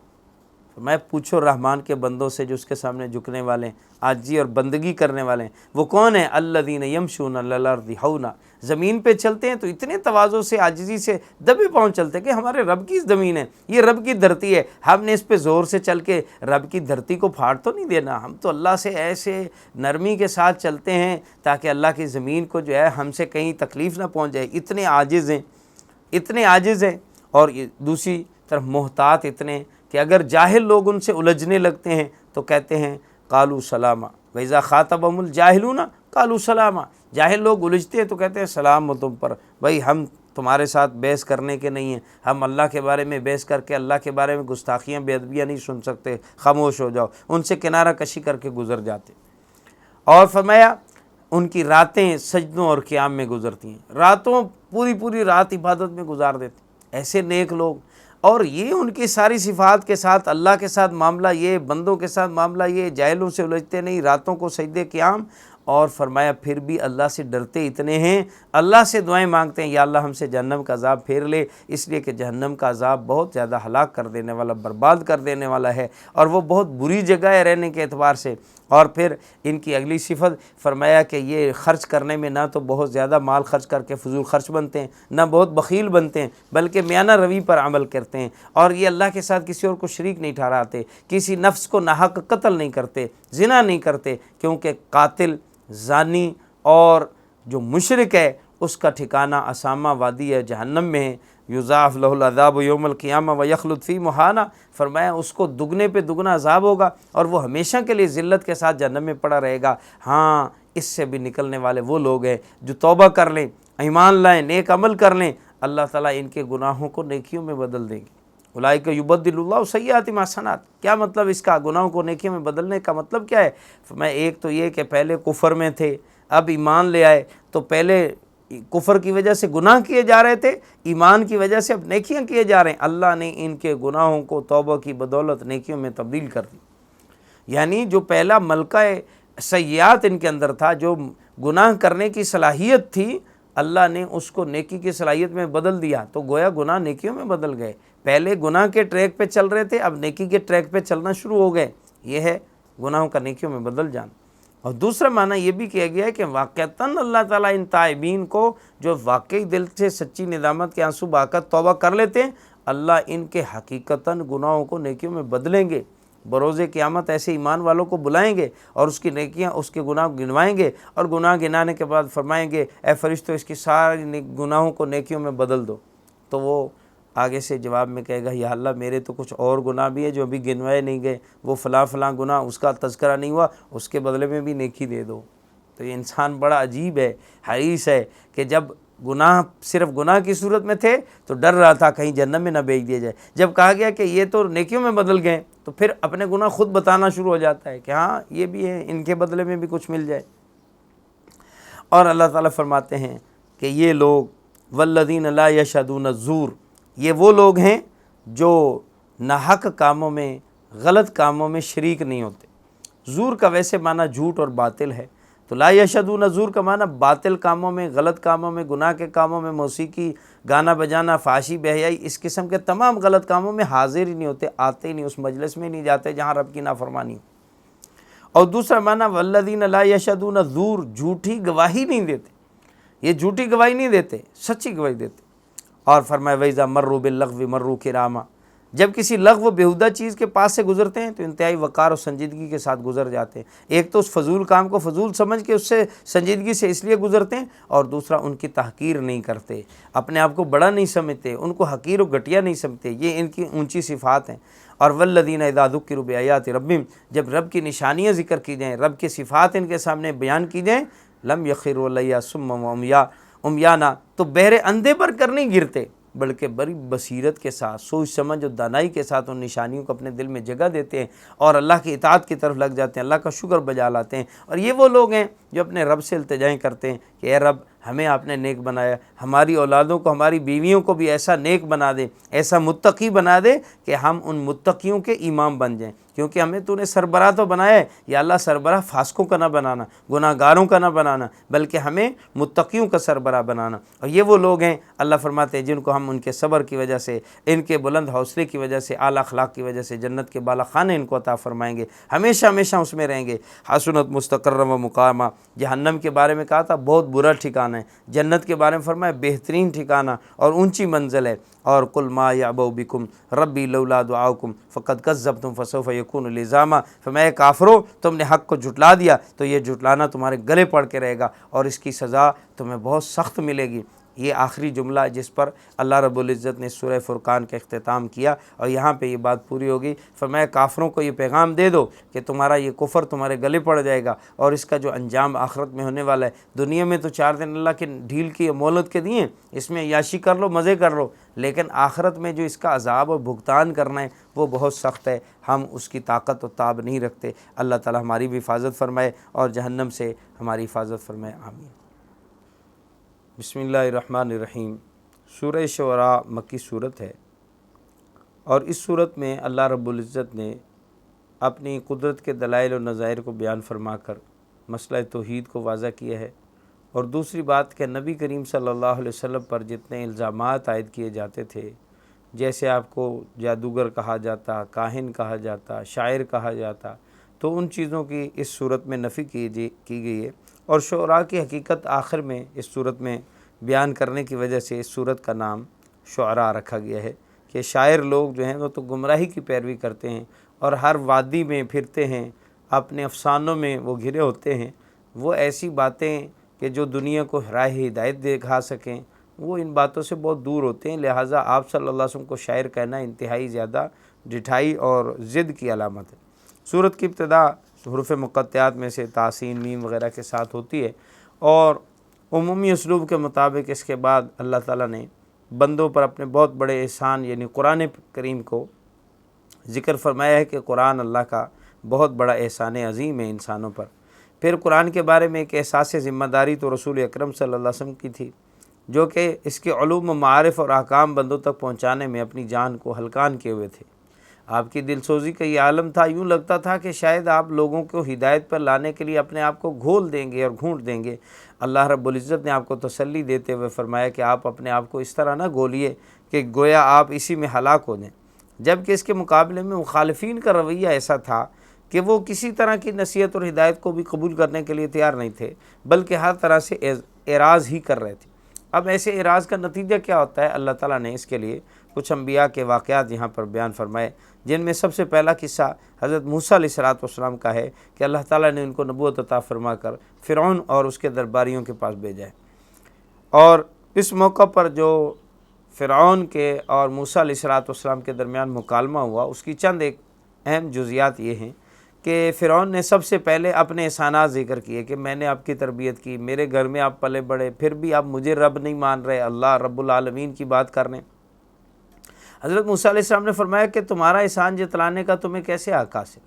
میں پوچھو رحمان کے بندوں سے جو اس کے سامنے جھکنے والے ہیں، عاجزی اور بندگی کرنے والے ہیں، وہ کون ہیں؟ الذین یمشون علی الارض ہونا، زمین پہ چلتے ہیں تو اتنے تواضع سے، عاجزی سے، دبے پاؤں چلتے ہیں کہ ہمارے رب کی زمین ہے، یہ رب کی دھرتی ہے، ہم نے اس پہ زور سے چل کے رب کی دھرتی کو پھاڑ تو نہیں دینا، ہم تو اللہ سے ایسے نرمی کے ساتھ چلتے ہیں تاکہ اللہ کی زمین کو جو ہے ہم سے کہیں تکلیف نہ پہنچ جائے۔ اتنے عاجز ہیں، اتنے عاجز ہیں، اور دوسری طرف محتاط اتنے کہ اگر جاہل لوگ ان سے الجھنے لگتے ہیں تو کہتے ہیں قالوا سلاما وَإِذَا خَاطَبَهُمُ الْجَاهِلُونَ قَالُوا سَلَامًا۔ جاہل لوگ الجھتے ہیں تو کہتے ہیں سلام ہو تم پر، بھائی ہم تمہارے ساتھ بحث کرنے کے نہیں ہیں، ہم اللہ کے بارے میں بحث کر کے اللہ کے بارے میں گستاخیاں بے ادبیاں نہیں سن سکتے، خاموش ہو جاؤ۔ ان سے کنارہ کشی کر کے گزر جاتے۔ اور فرمایا ان کی راتیں سجدوں اور قیام میں گزرتی ہیں، راتوں پوری رات عبادت میں گزار دیتے ایسے نیک لوگ۔ اور یہ ان کی ساری صفات کے ساتھ اللہ کے ساتھ معاملہ یہ، بندوں کے ساتھ معاملہ یہ، جاہلوں سے الجھتے نہیں، راتوں کو سجدے قیام، اور فرمایا پھر بھی اللہ سے ڈرتے اتنے ہیں، اللہ سے دعائیں مانگتے ہیں یا اللہ ہم سے جہنم کا عذاب پھیر لے، اس لیے کہ جہنم کا عذاب بہت زیادہ ہلاک کر دینے والا، برباد کر دینے والا ہے، اور وہ بہت بری جگہ ہے رہنے کے اعتبار سے۔ اور پھر ان کی اگلی صفت فرمایا کہ یہ خرچ کرنے میں نہ تو بہت زیادہ مال خرچ کر کے فضول خرچ بنتے ہیں، نہ بہت بخیل بنتے ہیں، بلکہ میانہ روی پر عمل کرتے ہیں، اور یہ اللہ کے ساتھ کسی اور کو شریک نہیں ٹھہراتے، کسی نفس کو ناحق قتل نہیں کرتے، زنا نہیں کرتے، کیونکہ قاتل، زانی اور جو مشرک ہے اس کا ٹھکانہ اسامہ وادی ہے جہنم میں ہے، یضاعف لہ العذاب یوم القیامہ ویخلد فیہ مہانا، فرمایا اس کو دگنے پہ دگنا عذاب ہوگا اور وہ ہمیشہ کے لیے ذلت کے ساتھ جہنم میں پڑا رہے گا۔ ہاں، اس سے بھی نکلنے والے وہ لوگ ہیں جو توبہ کر لیں، ایمان لائیں، نیک عمل کر لیں، اللہ تعالیٰ ان کے گناہوں کو نیکیوں میں بدل دیں گے۔ اولئک یبدل اللہ سیئاتہم حسنات، کیا مطلب اس کا؟ گناہوں کو نیکیوں میں بدلنے کا مطلب کیا ہے؟ فرمایا ایک تو یہ کہ پہلے کفر میں تھے، اب ایمان لے آئے، تو پہلے کفر کی وجہ سے گناہ کیے جا رہے تھے، ایمان کی وجہ سے اب نیکیاں کیے جا رہے ہیں، اللہ نے ان کے گناہوں کو توبہ کی بدولت نیکیوں میں تبدیل کر دی۔ یعنی جو پہلا ملکہ سیئات ان کے اندر تھا، جو گناہ کرنے کی صلاحیت تھی، اللہ نے اس کو نیکی کی صلاحیت میں بدل دیا، تو گویا گناہ نیکیوں میں بدل گئے۔ پہلے گناہ کے ٹریک پہ چل رہے تھے، اب نیکی کے ٹریک پہ چلنا شروع ہو گئے، یہ ہے گناہوں کا نیکیوں میں بدل جانا۔ اور دوسرا معنی یہ بھی کیا گیا ہے کہ واقعتاً اللہ تعالیٰ ان تائبین کو جو واقعی دل سے سچی ندامت کے آنسو بہا کر توبہ کر لیتے ہیں، اللہ ان کے حقیقتاً گناہوں کو نیکیوں میں بدلیں گے۔ بروز قیامت ایسے ایمان والوں کو بلائیں گے اور اس کی نیکیاں، اس کے گناہ گنوائیں گے، اور گناہ گنانے کے بعد فرمائیں گے اے فرشتوں اس کی ساری گناہوں کو نیکیوں میں بدل دو۔ تو وہ آگے سے جواب میں کہے گا یا اللہ میرے تو کچھ اور گناہ بھی ہیں جو ابھی گنوائے نہیں گئے، وہ فلاں فلاں گناہ اس کا تذکرہ نہیں ہوا، اس کے بدلے میں بھی نیکی دے دو۔ تو یہ انسان بڑا عجیب ہے، حریص ہے کہ جب گناہ صرف گناہ کی صورت میں تھے تو ڈر رہا تھا کہیں جہنم میں نہ بھیج دیا جائے، جب کہا گیا کہ یہ تو نیکیوں میں بدل گئے تو پھر اپنے گناہ خود بتانا شروع ہو جاتا ہے کہ ہاں یہ بھی ہے، ان کے بدلے میں بھی کچھ مل جائے۔ اور اللہ تعالیٰ فرماتے ہیں کہ یہ لوگ والذین لا یشہدون الزور، یہ وہ لوگ ہیں جو ناحق کاموں میں، غلط کاموں میں شریک نہیں ہوتے۔ زور کا ویسے معنی جھوٹ اور باطل ہے، تو لا یشہدون زور کا معنی باطل کاموں میں، غلط کاموں میں، گناہ کے کاموں میں، موسیقی، گانا بجانا، فحاشی، بے حیائی، اس قسم کے تمام غلط کاموں میں حاضر ہی نہیں ہوتے، آتے ہی نہیں، اس مجلس میں نہیں جاتے جہاں رب کی نافرمانی ہو۔ اور دوسرا معنی والذین لا یشہدون الزور، جھوٹی گواہی نہیں دیتے، یہ جھوٹی گواہی نہیں دیتے، سچی گواہی دیتے۔ اور فرمایا وَإِذَا مَرُّوا بِاللَّغْوِ مَرُّوا كِرَامًا، جب کسی لغو بےہودہ چیز کے پاس سے گزرتے ہیں تو انتہائی وقار و سنجیدگی کے ساتھ گزر جاتے ہیں۔ ایک تو اس فضول کام کو فضول سمجھ کے اس سے سنجیدگی سے اس لیے گزرتے ہیں، اور دوسرا ان کی تحقیر نہیں کرتے، اپنے آپ کو بڑا نہیں سمجھتے، ان کو حقیر و گھٹیا نہیں سمجھتے، یہ ان کی اونچی صفات ہیں۔ اور والذین اذا ذکروا بآیات ربہم، جب رب کی نشانیاں ذکر کی جائیں، رب کی صفات ان کے سامنے بیان کی جائیں، لم یخروا علیہا صما وعمیانا، تو بہرے اندھے پر کر نہیں گرتے، بلکہ بڑی بصیرت کے ساتھ، سوچ سمجھ اور دانائی کے ساتھ ان نشانیوں کو اپنے دل میں جگہ دیتے ہیں اور اللہ کی اطاعت کی طرف لگ جاتے ہیں، اللہ کا شکر بجا لاتے ہیں۔ اور یہ وہ لوگ ہیں جو اپنے رب سے التجائیں کرتے ہیں کہ اے رب ہمیں آپ نے نیک بنایا، ہماری اولادوں کو، ہماری بیویوں کو بھی ایسا نیک بنا دے، ایسا متقی بنا دے کہ ہم ان متقیوں کے امام بن جائیں، کیونکہ ہمیں تو نے سربراہ تو بنایا ہے، یا اللہ سربراہ فاسقوں کا نہ بنانا، گناہ گاروں کا نہ بنانا، بلکہ ہمیں متقیوں کا سربراہ بنانا۔ اور یہ وہ لوگ ہیں اللہ فرماتے ہیں جن کو ہم ان کے صبر کی وجہ سے، ان کے بلند حوصلے کی وجہ سے، اعلیٰ اخلاق کی وجہ سے جنت کے بالا خانے ان کو عطا فرمائیں گے، ہمیشہ ہمیشہ اس میں رہیں گے۔ حسنت مستقرا و مقاما، جہنم کے بارے میں کہا تھا بہت برا ٹھکانہ ہے، جنت کے بارے میں فرمایا بہترین ٹھکانہ اور اونچی منزل ہے۔ اور قل ما یعبؤ بکم ربی لولا دعاؤکم فقد کذبتم فسوف یکون لزاما، فرمایا کافرو تم نے حق کو جھٹلا دیا تو یہ جھٹلانا تمہارے گلے پڑ کے رہے گا اور اس کی سزا تمہیں بہت سخت ملے گی۔ یہ آخری جملہ جس پر اللہ رب العزت نے سورہ فرقان کا اختتام کیا، اور یہاں پہ یہ بات پوری ہوگی۔ فرمایا کافروں کو یہ پیغام دے دو کہ تمہارا یہ کفر تمہارے گلے پڑ جائے گا اور اس کا جو انجام آخرت میں ہونے والا ہے، دنیا میں تو 4 دن اللہ کے ڈھیل کی مہلت کے دیے، اس میں عیاشی کر لو، مزے کر لو، لیکن آخرت میں جو اس کا عذاب اور بھگتان کرنا ہے وہ بہت سخت ہے، ہم اس کی طاقت و تاب نہیں رکھتے۔ اللہ تعالی ہماری بھی حفاظت فرمائے اور جہنم سے ہماری حفاظت فرمائے، آمین۔ بسم اللہ الرحمن الرحیم۔ سورہ شعراء مکی صورت ہے، اور اس صورت میں اللہ رب العزت نے اپنی قدرت کے دلائل و نظائر کو بیان فرما کر مسئلہ توحید کو واضح کیا ہے، اور دوسری بات کہ نبی کریم صلی اللہ علیہ وسلم پر جتنے الزامات عائد کیے جاتے تھے، جیسے آپ کو جادوگر کہا جاتا، کاہن کہا جاتا، شاعر کہا جاتا، تو ان چیزوں کی اس صورت میں نفی کی گئی ہے، اور شعراء کی حقیقت آخر میں اس صورت میں بیان کرنے کی وجہ سے اس صورت کا نام شعراء رکھا گیا ہے کہ شاعر لوگ جو ہیں وہ تو گمراہی کی پیروی کرتے ہیں اور ہر وادی میں پھرتے ہیں، اپنے افسانوں میں وہ گھرے ہوتے ہیں، وہ ایسی باتیں کہ جو دنیا کو راہ ہدایت دکھا سکیں وہ ان باتوں سے بہت دور ہوتے ہیں، لہٰذا آپ صلی اللہ علیہ وسلم کو شاعر کہنا انتہائی زیادہ ڈٹھائی اور ضد کی علامت ہے۔ سورت کی ابتدا حروف مقطعات میں سے تاسین میم وغیرہ کے ساتھ ہوتی ہے، اور عمومی اسلوب کے مطابق اس کے بعد اللہ تعالیٰ نے بندوں پر اپنے بہت بڑے احسان یعنی قرآن کریم کو ذکر فرمایا ہے کہ قرآن اللہ کا بہت بڑا احسان عظیم ہے انسانوں پر۔ پھر قرآن کے بارے میں ایک احساس ذمہ داری تو رسول اکرم صلی اللہ علیہ وسلم کی تھی، جو کہ اس کے علوم و معارف اور احکام بندوں تک پہنچانے میں اپنی جان کو ہلکان کیے ہوئے تھے۔ آپ کی دل سوزی کا یہ عالم تھا، یوں لگتا تھا کہ شاید آپ لوگوں کو ہدایت پر لانے کے لیے اپنے آپ کو گھول دیں گے اور گھونٹ دیں گے۔ اللہ رب العزت نے آپ کو تسلی دیتے ہوئے فرمایا کہ آپ اپنے آپ کو اس طرح نہ گھولیے کہ گویا آپ اسی میں ہلاک ہو جائیں، جبکہ اس کے مقابلے میں مخالفین کا رویہ ایسا تھا کہ وہ کسی طرح کی نصیحت اور ہدایت کو بھی قبول کرنے کے لیے تیار نہیں تھے، بلکہ ہر طرح سے اعراض ہی کر رہے تھے۔ اب ایسے اعراض کا نتیجہ کیا ہوتا ہے؟ اللہ تعالیٰ نے اس کے لیے کچھ انبیاء کے واقعات یہاں پر بیان فرمائے، جن میں سب سے پہلا قصہ حضرت موسیٰ علیہ السلام کا ہے کہ اللہ تعالیٰ نے ان کو نبوت عطا فرما کر فرعون اور اس کے درباریوں کے پاس بھیجا ہے، اور اس موقع پر جو فرعون کے اور موسیٰ علیہ السلام کے درمیان مکالمہ ہوا، اس کی چند ایک اہم جزیات یہ ہیں کہ فرعون نے سب سے پہلے اپنے احسانات ذکر کیے کہ میں نے آپ کی تربیت کی، میرے گھر میں آپ پلے بڑھے، پھر بھی آپ مجھے رب نہیں مان رہے، اللہ رب العالمین کی بات کر رہے ہیں۔ حضرت موسیٰ علیہ السلام نے فرمایا کہ تمہارا احسان جتلانے کا تمہیں کیسے حق حاصل؟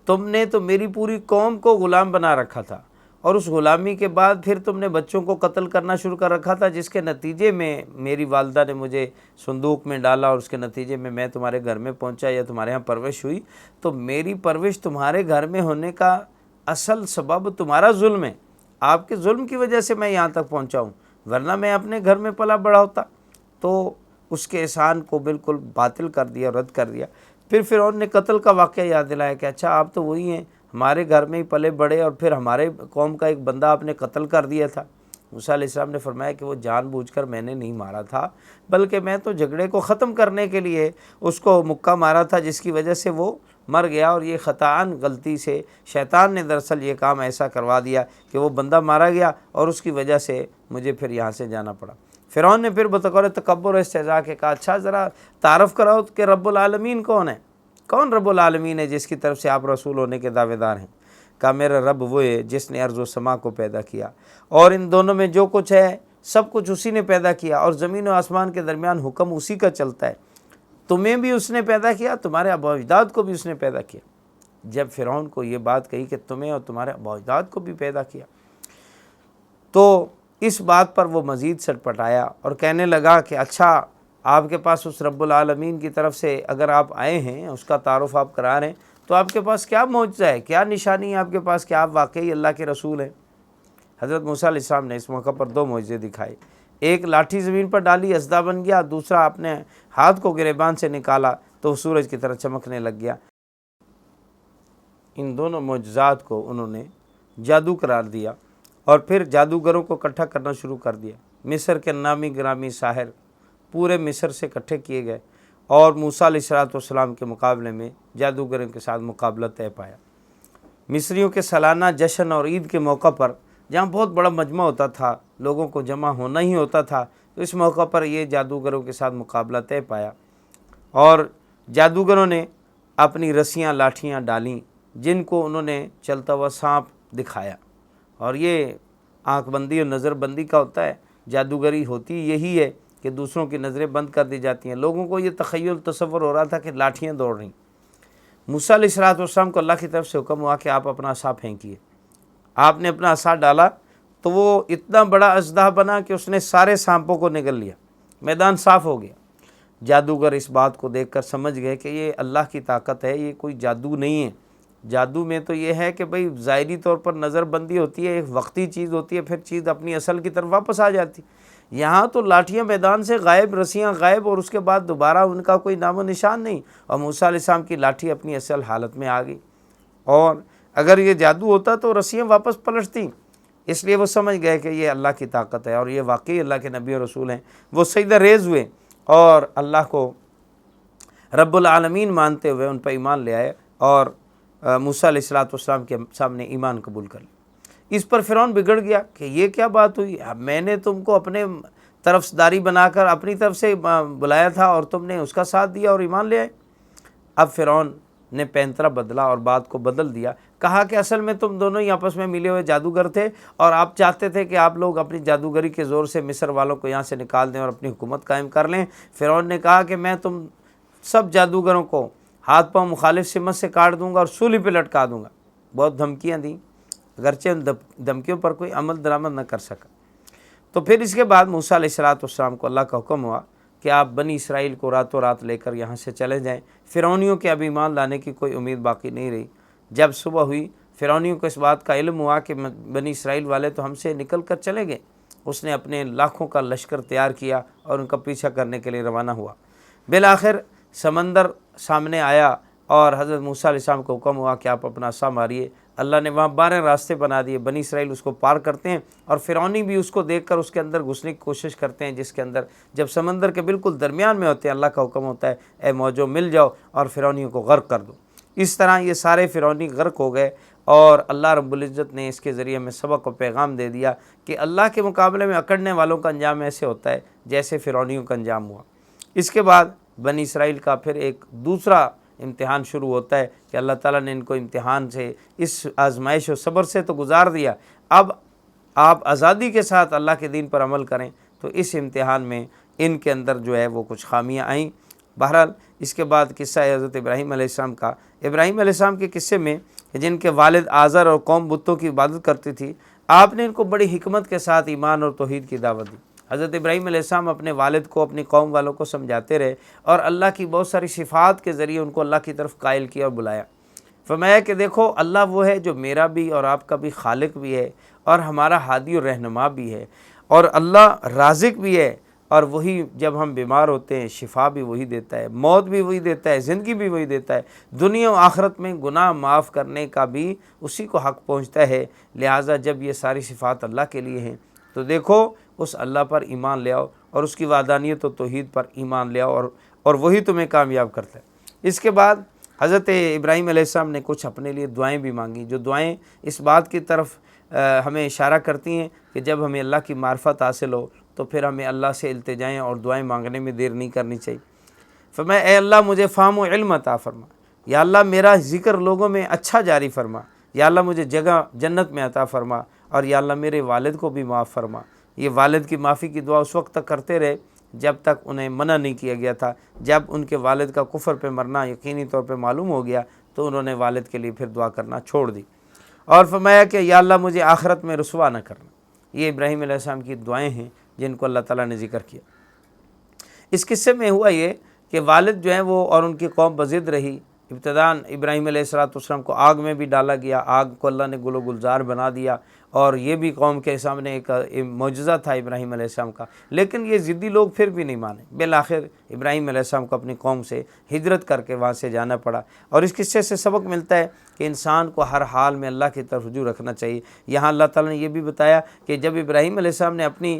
تم نے تو میری پوری قوم کو غلام بنا رکھا تھا، اور اس غلامی کے بعد پھر تم نے بچوں کو قتل کرنا شروع کر رکھا تھا، جس کے نتیجے میں میری والدہ نے مجھے صندوق میں ڈالا اور اس کے نتیجے میں میں تمہارے گھر میں پہنچا یا تمہارے ہاں پرورش ہوئی، تو میری پرورش تمہارے گھر میں ہونے کا اصل سبب تمہارا ظلم ہے، آپ کے ظلم کی وجہ سے میں یہاں تک پہنچا ہوں، ورنہ میں اپنے گھر میں پلا بڑا ہوتا۔ تو اس کے احسان کو بالکل باطل کر دیا، رد کر دیا۔ پھر فرعون نے قتل کا واقعہ یاد دلایا کہ اچھا آپ تو وہی ہیں، ہمارے گھر میں ہی پلے بڑے اور پھر ہمارے قوم کا ایک بندہ آپ نے قتل کر دیا تھا۔ موسیٰ علیہ السلام نے فرمایا کہ وہ جان بوجھ کر میں نے نہیں مارا تھا، بلکہ میں تو جھگڑے کو ختم کرنے کے لیے اس کو مکہ مارا تھا، جس کی وجہ سے وہ مر گیا، اور یہ خطاً غلطی سے شیطان نے دراصل یہ کام ایسا کروا دیا کہ وہ بندہ مارا گیا، اور اس کی وجہ سے مجھے پھر یہاں سے جانا پڑا۔ فرعون نے پھر بطور تکبر و استہزاء کے کہا اچھا ذرا تعارف کراؤ کہ رب العالمین کون ہے؟ کون رب العالمین ہے جس کی طرف سے آپ رسول ہونے کے دعوے دار ہیں؟ کہا میرا رب وہ ہے جس نے ارض و سما کو پیدا کیا، اور ان دونوں میں جو کچھ ہے سب کچھ اسی نے پیدا کیا، اور زمین و آسمان کے درمیان حکم اسی کا چلتا ہے، تمہیں بھی اس نے پیدا کیا، تمہارے آباء و اجداد کو بھی اس نے پیدا کیا۔ جب فرعون کو یہ بات کہی کہ تمہیں اور تمہارے آباء و اجداد کو بھی پیدا کیا، تو اس بات پر وہ مزید سٹپٹایا اور کہنے لگا کہ اچھا آپ کے پاس اس رب العالمین کی طرف سے اگر آپ آئے ہیں، اس کا تعارف آپ کرا رہے ہیں، تو آپ کے پاس کیا معجزہ ہے، کیا نشانی ہے آپ کے پاس کہ آپ واقعی اللہ کے رسول ہیں؟ حضرت موسیٰ علیہ السلام نے اس موقع پر دو معجزے دکھائے، ایک لاٹھی زمین پر ڈالی ازدا بن گیا، دوسرا اپنے ہاتھ کو گریبان سے نکالا تو وہ سورج کی طرح چمکنے لگ گیا۔ ان دونوں معجزات کو انہوں نے جادو قرار دیا اور پھر جادوگروں کو اکٹھا کرنا شروع کر دیا۔ مصر کے نامی گرامی ساحر پورے مصر سے اکٹھے کیے گئے، اور موسیٰ علیہ السلام کے مقابلے میں جادوگروں کے ساتھ مقابلہ طے پایا۔ مصریوں کے سالانہ جشن اور عید کے موقع پر جہاں بہت بڑا مجمع ہوتا تھا، لوگوں کو جمع ہونا ہی ہوتا تھا، تو اس موقع پر یہ جادوگروں کے ساتھ مقابلہ طے پایا، اور جادوگروں نے اپنی رسیاں لاٹھیاں ڈالیں جن کو انہوں نے چلتا ہوا سانپ دکھایا، اور یہ آنکھ بندی اور نظر بندی کا ہوتا ہے، جادوگری ہوتی یہی ہے کہ دوسروں کی نظریں بند کر دی جاتی ہیں۔ لوگوں کو یہ تخیل تصور ہو رہا تھا کہ لاٹھیاں دوڑ رہیں۔ موسیٰ علیہ السلام کو اللہ کی طرف سے حکم ہوا کہ آپ اپنا عصا پھینکیے۔ آپ نے اپنا عصا ڈالا تو وہ اتنا بڑا اژدہا بنا کہ اس نے سارے سانپوں کو نگل لیا، میدان صاف ہو گیا۔ جادوگر اس بات کو دیکھ کر سمجھ گئے کہ یہ اللہ کی طاقت ہے، یہ کوئی جادو نہیں ہے۔ جادو میں تو یہ ہے کہ بھئی ظاہری طور پر نظر بندی ہوتی ہے، ایک وقتی چیز ہوتی ہے، پھر چیز اپنی اصل کی طرف واپس آ جاتی۔ یہاں تو لاٹھیاں میدان سے غائب، رسیاں غائب، اور اس کے بعد دوبارہ ان کا کوئی نام و نشان نہیں، اور موسیٰ علیہ السلام کی لاٹھی اپنی اصل حالت میں آ گئی۔ اور اگر یہ جادو ہوتا تو رسیاں واپس پلٹتیں، اس لیے وہ سمجھ گئے کہ یہ اللہ کی طاقت ہے اور یہ واقعی اللہ کے نبی اور رسول ہیں۔ وہ سجدہ ریز ہوئے اور اللہ کو رب العالمین مانتے ہوئے ان پر ایمان لے آئے اور موسیٰ علیہ السلام کے سامنے ایمان قبول کر لیا۔ اس پر فرعون بگڑ گیا کہ یہ کیا بات ہوئی، اب میں نے تم کو اپنے طرف داری بنا کر اپنی طرف سے بلایا تھا اور تم نے اس کا ساتھ دیا اور ایمان لے آئے۔ اب فرعون نے پینترا بدلا اور بات کو بدل دیا، کہا کہ اصل میں تم دونوں ہی آپس میں ملے ہوئے جادوگر تھے اور آپ چاہتے تھے کہ آپ لوگ اپنی جادوگری کے زور سے مصر والوں کو یہاں سے نکال دیں اور اپنی حکومت قائم کر لیں۔ فرعون نے کہا کہ میں تم سب جادوگروں کو ہاتھ پاؤں مخالف سمت سے کاٹ دوں گا اور سولی پہ لٹکا دوں گا۔ بہت دھمکیاں دیں، اگرچہ ان دھمکیوں پر کوئی عمل درآمد نہ کر سکا۔ تو پھر اس کے بعد موسیٰ علیہ السلام کو اللہ کا حکم ہوا کہ آپ بنی اسرائیل کو راتوں رات لے کر یہاں سے چلے جائیں۔ فرعونیوں کے اب ایمان لانے کی کوئی امید باقی نہیں رہی۔ جب صبح ہوئی فرعونیوں کو اس بات کا علم ہوا کہ بنی اسرائیل والے تو ہم سے نکل کر چلے گئے، اس نے اپنے لاکھوں کا لشکر تیار کیا اور ان کا پیچھا کرنے کے لیے روانہ ہوا۔ بالآخر سمندر سامنے آیا اور حضرت موسیٰ علیہ السلام کو حکم ہوا کہ آپ اپنا عصا ماریے۔ اللہ نے وہاں 12 راستے بنا دیے، بنی اسرائیل اس کو پار کرتے ہیں اور فرعونی بھی اس کو دیکھ کر اس کے اندر گھسنے کی کوشش کرتے ہیں، جس کے اندر جب سمندر کے بالکل درمیان میں ہوتے ہیں اللہ کا حکم ہوتا ہے اے موجوں مل جاؤ اور فرعونیوں کو غرق کر دو۔ اس طرح یہ سارے فرعونی غرق ہو گئے اور اللہ رب العزت نے اس کے ذریعے میں سبق و پیغام دے دیا کہ اللہ کے مقابلے میں اکڑنے والوں کا انجام ایسے ہوتا ہے جیسے فرعونیوں کا انجام ہوا۔ اس کے بعد بنی اسرائیل کا پھر ایک دوسرا امتحان شروع ہوتا ہے کہ اللہ تعالیٰ نے ان کو امتحان سے، اس آزمائش و صبر سے تو گزار دیا، اب آپ آزادی کے ساتھ اللہ کے دین پر عمل کریں۔ تو اس امتحان میں ان کے اندر جو ہے وہ کچھ خامیاں آئیں۔ بہرحال اس کے بعد قصہ ہے حضرت ابراہیم علیہ السلام کا۔ ابراہیم علیہ السلام کے قصے میں جن کے والد آزر اور قوم بتوں کی عبادت کرتی تھی، آپ نے ان کو بڑی حکمت کے ساتھ ایمان اور توحید کی دعوت دی۔ حضرت ابراہیم علیہ السلام اپنے والد کو اپنی قوم والوں کو سمجھاتے رہے اور اللہ کی بہت ساری صفات کے ذریعے ان کو اللہ کی طرف قائل کیا اور بلایا۔ فرمایا کہ دیکھو اللہ وہ ہے جو میرا بھی اور آپ کا بھی خالق بھی ہے اور ہمارا ہادی اور رہنما بھی ہے، اور اللہ رازق بھی ہے، اور وہی جب ہم بیمار ہوتے ہیں شفا بھی وہی دیتا ہے، موت بھی وہی دیتا ہے، زندگی بھی وہی دیتا ہے، دنیا و آخرت میں گناہ معاف کرنے کا بھی اسی کو حق پہنچتا ہے۔ لہٰذا جب یہ ساری صفات اللہ کے لیے ہیں تو دیکھو اس اللہ پر ایمان لے آؤ اور اس کی وحدانیت و توحید پر ایمان لے آؤ اور وہی تمہیں کامیاب کرتا ہے۔ اس کے بعد حضرت ابراہیم علیہ السلام نے کچھ اپنے لیے دعائیں بھی مانگی، جو دعائیں اس بات کی طرف ہمیں اشارہ کرتی ہیں کہ جب ہمیں اللہ کی معرفت حاصل ہو تو پھر ہمیں اللہ سے التجائیں اور دعائیں مانگنے میں دیر نہیں کرنی چاہیے۔ فرمایا اے اللہ مجھے فہم و علم عطا فرما، یا اللہ میرا ذکر لوگوں میں اچھا جاری فرما، یا اللہ مجھے جگہ جنت میں عطا فرما، اور یا اللہ میرے والد کو بھی معاف فرما۔ یہ والد کی معافی کی دعا اس وقت تک کرتے رہے جب تک انہیں منع نہیں کیا گیا تھا۔ جب ان کے والد کا کفر پہ مرنا یقینی طور پہ معلوم ہو گیا تو انہوں نے والد کے لیے پھر دعا کرنا چھوڑ دی، اور فرمایا کہ یا اللہ مجھے آخرت میں رسوا نہ کرنا۔ یہ ابراہیم علیہ السلام کی دعائیں ہیں جن کو اللہ تعالیٰ نے ذکر کیا۔ اس قصے میں ہوا یہ کہ والد جو ہیں وہ اور ان کی قوم بضد رہی۔ ابتداً ابراہیم علیہ السلام کو آگ میں بھی ڈالا گیا، آگ کو اللہ نے گل و گلزار بنا دیا، اور یہ بھی قوم کے سامنے ایک معجزہ تھا ابراہیم علیہ السلام کا، لیکن یہ ضدی لوگ پھر بھی نہیں مانے۔ بالآخر ابراہیم علیہ السلام کو اپنی قوم سے ہجرت کر کے وہاں سے جانا پڑا، اور اس قصے سے سبق ملتا ہے کہ انسان کو ہر حال میں اللہ کی طرف رجوع رکھنا چاہیے۔ یہاں اللہ تعالیٰ نے یہ بھی بتایا کہ جب ابراہیم علیہ السلام نے اپنی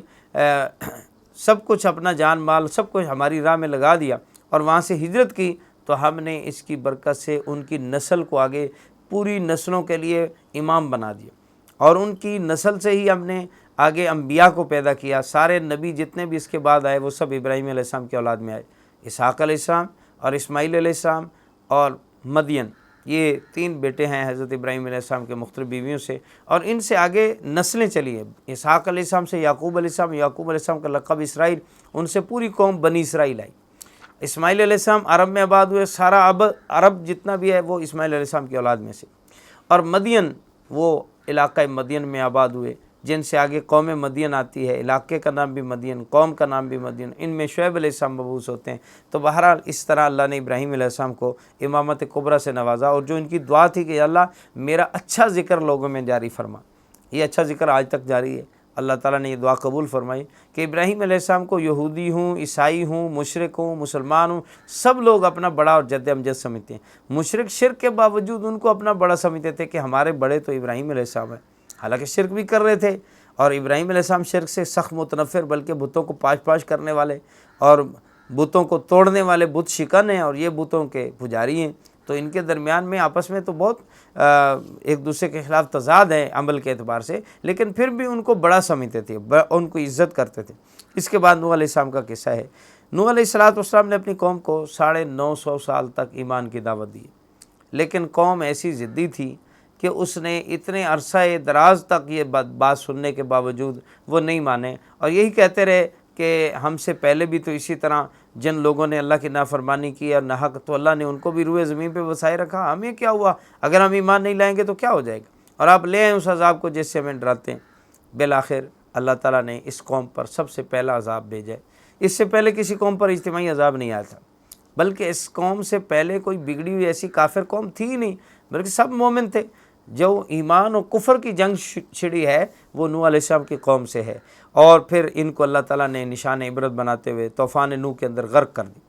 سب کچھ، اپنا جان مال سب کچھ ہماری راہ میں لگا دیا اور وہاں سے ہجرت کی، تو ہم نے اس کی برکت سے ان کی نسل کو آگے پوری نسلوں کے لیے امام بنا دیا، اور ان کی نسل سے ہی ہم نے آگے انبیاء کو پیدا کیا۔ سارے نبی جتنے بھی اس کے بعد آئے وہ سب ابراہیم علیہ السلام کی اولاد میں آئے۔ اسحاق علیہ السلام اور اسماعیل علیہ السلام اور مدین، یہ 3 بیٹے ہیں حضرت ابراہیم علیہ السلام کے مختلف بیویوں سے، اور ان سے آگے نسلیں چلی ہیں۔ اسحاق علیہ السلام سے یعقوب علیہ السلام، یعقوب علیہ السلام کا لقب اسرائیل، ان سے پوری قوم بنی اسرائیل آئی۔ اسماعیل علیہ السلام عرب میں آباد ہوئے، سارا عرب جتنا بھی ہے وہ اسماعیل علیہ السلام کی اولاد میں سے، اور مدین وہ علاقہ مدین میں آباد ہوئے، جن سے آگے قوم مدین آتی ہے، علاقے کا نام بھی مدین، قوم کا نام بھی مدین، ان میں شعیب علیہ السلام مبعوث ہوتے ہیں۔ تو بہرحال اس طرح اللہ نے ابراہیم علیہ السلام کو امامت کبریٰ سے نوازا، اور جو ان کی دعا تھی کہ اللہ میرا اچھا ذکر لوگوں میں جاری فرما، یہ اچھا ذکر آج تک جاری ہے۔ اللہ تعالیٰ نے یہ دعا قبول فرمائی کہ ابراہیم علیہ السلام کو یہودی ہوں، عیسائی ہوں، مشرک ہوں، مسلمان ہوں، سب لوگ اپنا بڑا اور جد امجد سمجھتے ہیں۔ مشرک شرک کے باوجود ان کو اپنا بڑا سمجھتے تھے کہ ہمارے بڑے تو ابراہیم علیہ السلام ہیں، حالانکہ شرک بھی کر رہے تھے، اور ابراہیم علیہ السلام شرک سے سخت متنفر، بلکہ بتوں کو پاش پاش کرنے والے اور بتوں کو توڑنے والے بت شکن ہیں، اور یہ بتوں کے پجاری ہیں۔ تو ان کے درمیان میں آپس میں تو بہت ایک دوسرے کے خلاف تضاد ہے عمل کے اعتبار سے، لیکن پھر بھی ان کو بڑا سمجھتے تھے، ان کو عزت کرتے تھے۔ اس کے بعد نوح علیہ السلام کا قصہ ہے۔ نوح علیہ السلام نے اپنی قوم کو 950 سال تک ایمان کی دعوت دی، لیکن قوم ایسی ضدی تھی کہ اس نے اتنے عرصہ دراز تک یہ بات سننے کے باوجود وہ نہیں مانے، اور یہی کہتے رہے کہ ہم سے پہلے بھی تو اسی طرح جن لوگوں نے اللہ کی نافرمانی کی اور ناحق، تو اللہ نے ان کو بھی روئے زمین پہ بسائے رکھا، ہمیں کیا ہوا؟ اگر ہم ایمان نہیں لائیں گے تو کیا ہو جائے گا؟ اور آپ لے آئیں اس عذاب کو جس سے ہمیں ڈراتے ہیں۔ بالآخر اللہ تعالیٰ نے اس قوم پر سب سے پہلا عذاب بھیجا۔ اس سے پہلے کسی قوم پر اجتماعی عذاب نہیں آیا تھا، بلکہ اس قوم سے پہلے کوئی بگڑی ہوئی ایسی کافر قوم تھی ہی نہیں، بلکہ سب مومن تھے۔ جو ایمان و کفر کی جنگ چھڑی ہے وہ نوح علیہ السلام کی قوم سے ہے، اور پھر ان کو اللہ تعالیٰ نے نشان عبرت بناتے ہوئے طوفان نوح کے اندر غرق کر دی۔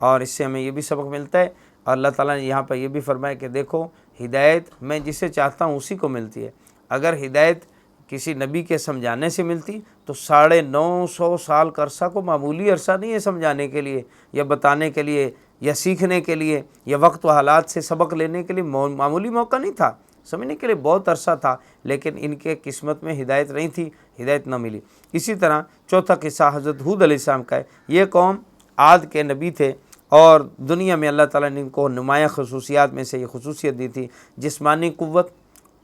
اور اس سے ہمیں یہ بھی سبق ملتا ہے، اور اللہ تعالیٰ نے یہاں پر یہ بھی فرمایا کہ دیکھو ہدایت میں جسے چاہتا ہوں اسی کو ملتی ہے۔ اگر ہدایت کسی نبی کے سمجھانے سے ملتی تو 950 سال کا عرصہ کو معمولی عرصہ نہیں ہے سمجھانے کے لیے یا بتانے کے لیے یا سیکھنے کے لیے یا وقت و حالات سے سبق لینے کے لیے معمولی موقع نہیں تھا، سمجھنے کے لیے بہت عرصہ تھا، لیکن ان کے قسمت میں ہدایت نہیں تھی، ہدایت نہ ملی۔ اسی طرح چوتھا قصہ حضرت ہود علیہ السلام کا ہے۔ یہ قوم عاد کے نبی تھے، اور دنیا میں اللہ تعالیٰ نے ان کو نمایاں خصوصیات میں سے یہ خصوصیت دی تھی، جسمانی قوت،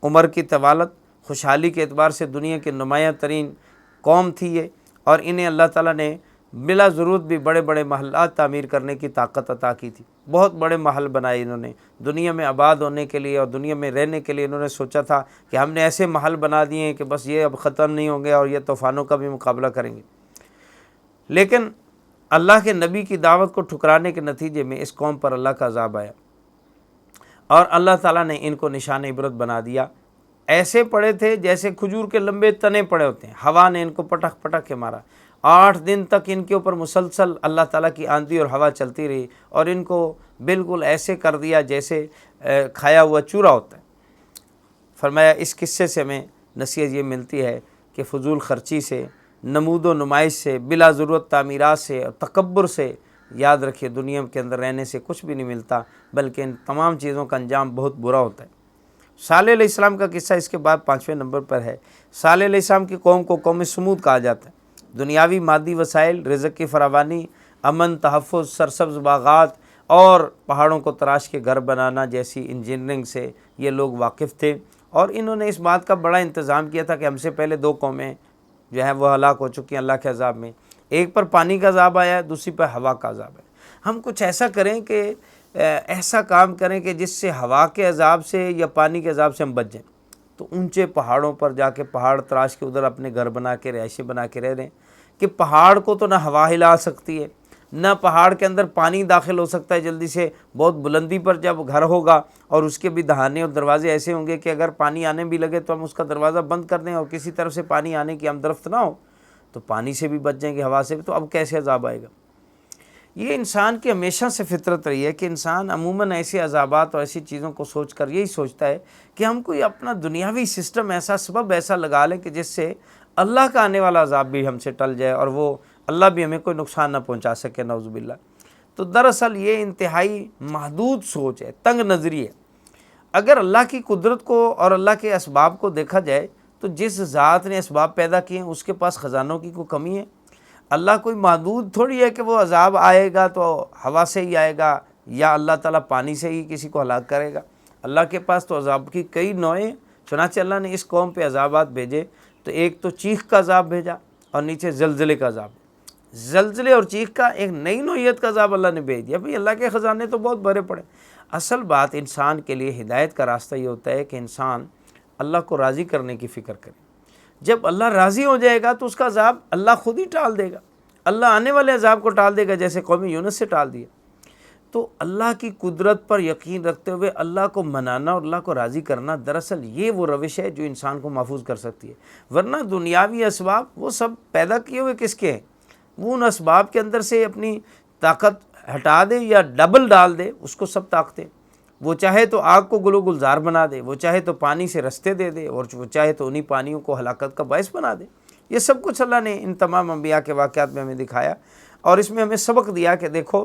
عمر کی طوالت، خوشحالی کے اعتبار سے دنیا کی نمایاں ترین قوم تھی یہ، اور انہیں اللہ تعالیٰ نے بلا ضرورت بھی بڑے بڑے محلات تعمیر کرنے کی طاقت عطا کی تھی۔ بہت بڑے محل بنائے انہوں نے دنیا میں آباد ہونے کے لیے اور دنیا میں رہنے کے لیے۔ انہوں نے سوچا تھا کہ ہم نے ایسے محل بنا دیے ہیں کہ بس یہ اب ختم نہیں ہوں گے اور یہ طوفانوں کا بھی مقابلہ کریں گے، لیکن اللہ کے نبی کی دعوت کو ٹھکرانے کے نتیجے میں اس قوم پر اللہ کا عذاب آیا، اور اللہ تعالیٰ نے ان کو نشان عبرت بنا دیا۔ ایسے پڑے تھے جیسے کھجور کے لمبے تنے پڑے ہوتے ہیں، ہوا نے ان کو پٹک پٹک کے مارا۔ 8 دن تک ان کے اوپر مسلسل اللہ تعالیٰ کی آندھی اور ہوا چلتی رہی، اور ان کو بالکل ایسے کر دیا جیسے کھایا ہوا چورا ہوتا ہے۔ فرمایا اس قصے سے ہمیں نصیحت یہ ملتی ہے کہ فضول خرچی سے، نمود و نمائش سے، بلا ضرورت تعمیرات سے اور تکبر سے، یاد رکھیے دنیا کے اندر رہنے سے کچھ بھی نہیں ملتا، بلکہ ان تمام چیزوں کا انجام بہت برا ہوتا ہے۔ صالح علیہ السلام کا قصہ اس کے بعد 5ویں نمبر پر ہے۔ صالح علیہ السلام کی قوم کو قوم سمود کہا جاتا ہے۔ دنیاوی مادی وسائل، رزق کی فراوانی، امن، تحفظ، سرسبز باغات اور پہاڑوں کو تراش کے گھر بنانا جیسی انجینئرنگ سے یہ لوگ واقف تھے، اور انہوں نے اس بات کا بڑا انتظام کیا تھا کہ ہم سے پہلے 2 قومیں جو ہے وہ ہلاک ہو چکی ہیں اللہ کے عذاب میں۔ ایک پر پانی کا عذاب آیا ہے، دوسری پر ہوا کا عذاب ہے۔ ہم کچھ ایسا کریں کہ ایسا کام کریں کہ جس سے ہوا کے عذاب سے یا پانی کے عذاب سے ہم بچ جائیں۔ تو اونچے پہاڑوں پر جا کے پہاڑ تراش کے ادھر اپنے گھر بنا کے رہائشیں بنا کے رہ رہے ہیں کہ پہاڑ کو تو نہ ہوا ہلا سکتی ہے، نہ پہاڑ کے اندر پانی داخل ہو سکتا ہے جلدی سے۔ بہت بلندی پر جب گھر ہوگا اور اس کے بھی دہانے اور دروازے ایسے ہوں گے کہ اگر پانی آنے بھی لگے تو ہم اس کا دروازہ بند کر دیں اور کسی طرف سے پانی آنے کی ہمدرفت نہ ہو تو پانی سے بھی بچ جائیں گے، ہوا سے بھی، تو اب کیسے عذاب آئے گا؟ یہ انسان کی ہمیشہ سے فطرت رہی ہے کہ انسان عموماً ایسے عذابات اور ایسی چیزوں کو سوچ کر یہی سوچتا ہے کہ ہم کوئی اپنا دنیاوی سسٹم ایسا، سبب ایسا لگا لیں کہ جس سے اللہ کا آنے والا عذاب بھی ہم سے ٹل جائے اور وہ اللہ بھی ہمیں کوئی نقصان نہ پہنچا سکے، نعوذ باللہ۔ تو دراصل یہ انتہائی محدود سوچ ہے، تنگ نظری ہے۔ اگر اللہ کی قدرت کو اور اللہ کے اسباب کو دیکھا جائے تو جس ذات نے اسباب پیدا کیے ہیں اس کے پاس خزانوں کی کوئی کمی ہے؟ اللہ کوئی محدود تھوڑی ہے کہ وہ عذاب آئے گا تو ہوا سے ہی آئے گا یا اللہ تعالیٰ پانی سے ہی کسی کو ہلاک کرے گا۔ اللہ کے پاس تو عذاب کی کئی نوعیں، چنانچہ اللہ نے اس قوم پہ عذابات بھیجے تو ایک تو چیخ کا عذاب بھیجا اور نیچے زلزلے کا عذاب۔ زلزلے اور چیخ کا ایک نئی نوعیت کا عذاب اللہ نے بھیج دیا۔ بھئی اللہ کے خزانے تو بہت بھرے پڑے۔ اصل بات انسان کے لیے ہدایت کا راستہ یہ ہوتا ہے کہ انسان اللہ کو راضی کرنے کی فکر کرے۔ جب اللہ راضی ہو جائے گا تو اس کا عذاب اللہ خود ہی ٹال دے گا، اللہ آنے والے عذاب کو ٹال دے گا، جیسے قوم یونس سے ٹال دیا۔ تو اللہ کی قدرت پر یقین رکھتے ہوئے اللہ کو منانا اور اللہ کو راضی کرنا، دراصل یہ وہ روش ہے جو انسان کو محفوظ کر سکتی ہے۔ ورنہ دنیاوی اسباب وہ سب پیدا کیے ہوئے کس کے ہیں؟ وہ ان اسباب کے اندر سے اپنی طاقت ہٹا دے یا ڈبل ڈال دے، اس کو سب طاقتیں، وہ چاہے تو آگ کو گلو گلزار بنا دے، وہ چاہے تو پانی سے رستے دے دے، اور وہ چاہے تو انہی پانیوں کو ہلاکت کا باعث بنا دے۔ یہ سب کچھ اللہ نے ان تمام انبیاء کے واقعات میں ہمیں دکھایا، اور اس میں ہمیں سبق دیا کہ دیکھو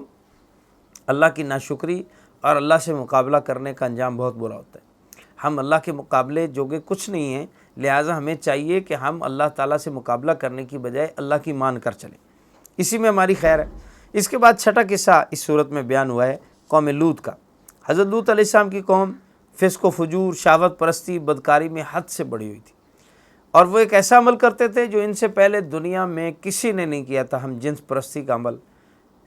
اللہ کی ناشکری اور اللہ سے مقابلہ کرنے کا انجام بہت برا ہوتا ہے۔ ہم اللہ کے مقابلے جوگے کچھ نہیں ہیں، لہٰذا ہمیں چاہیے کہ ہم اللہ تعالیٰ سے مقابلہ کرنے کی بجائے اللہ کی مان کر چلیں، اسی میں ہماری خیر ہے۔ اس کے بعد چھٹا قصہ اس صورت میں بیان ہوا ہے قوم لوط کا۔ حضرت لوط علیہ السلام کی قوم فسق و فجور، شہوت پرستی، بدکاری میں حد سے بڑھی ہوئی تھی، اور وہ ایک ایسا عمل کرتے تھے جو ان سے پہلے دنیا میں کسی نے نہیں کیا تھا، ہم جنس پرستی کا عمل،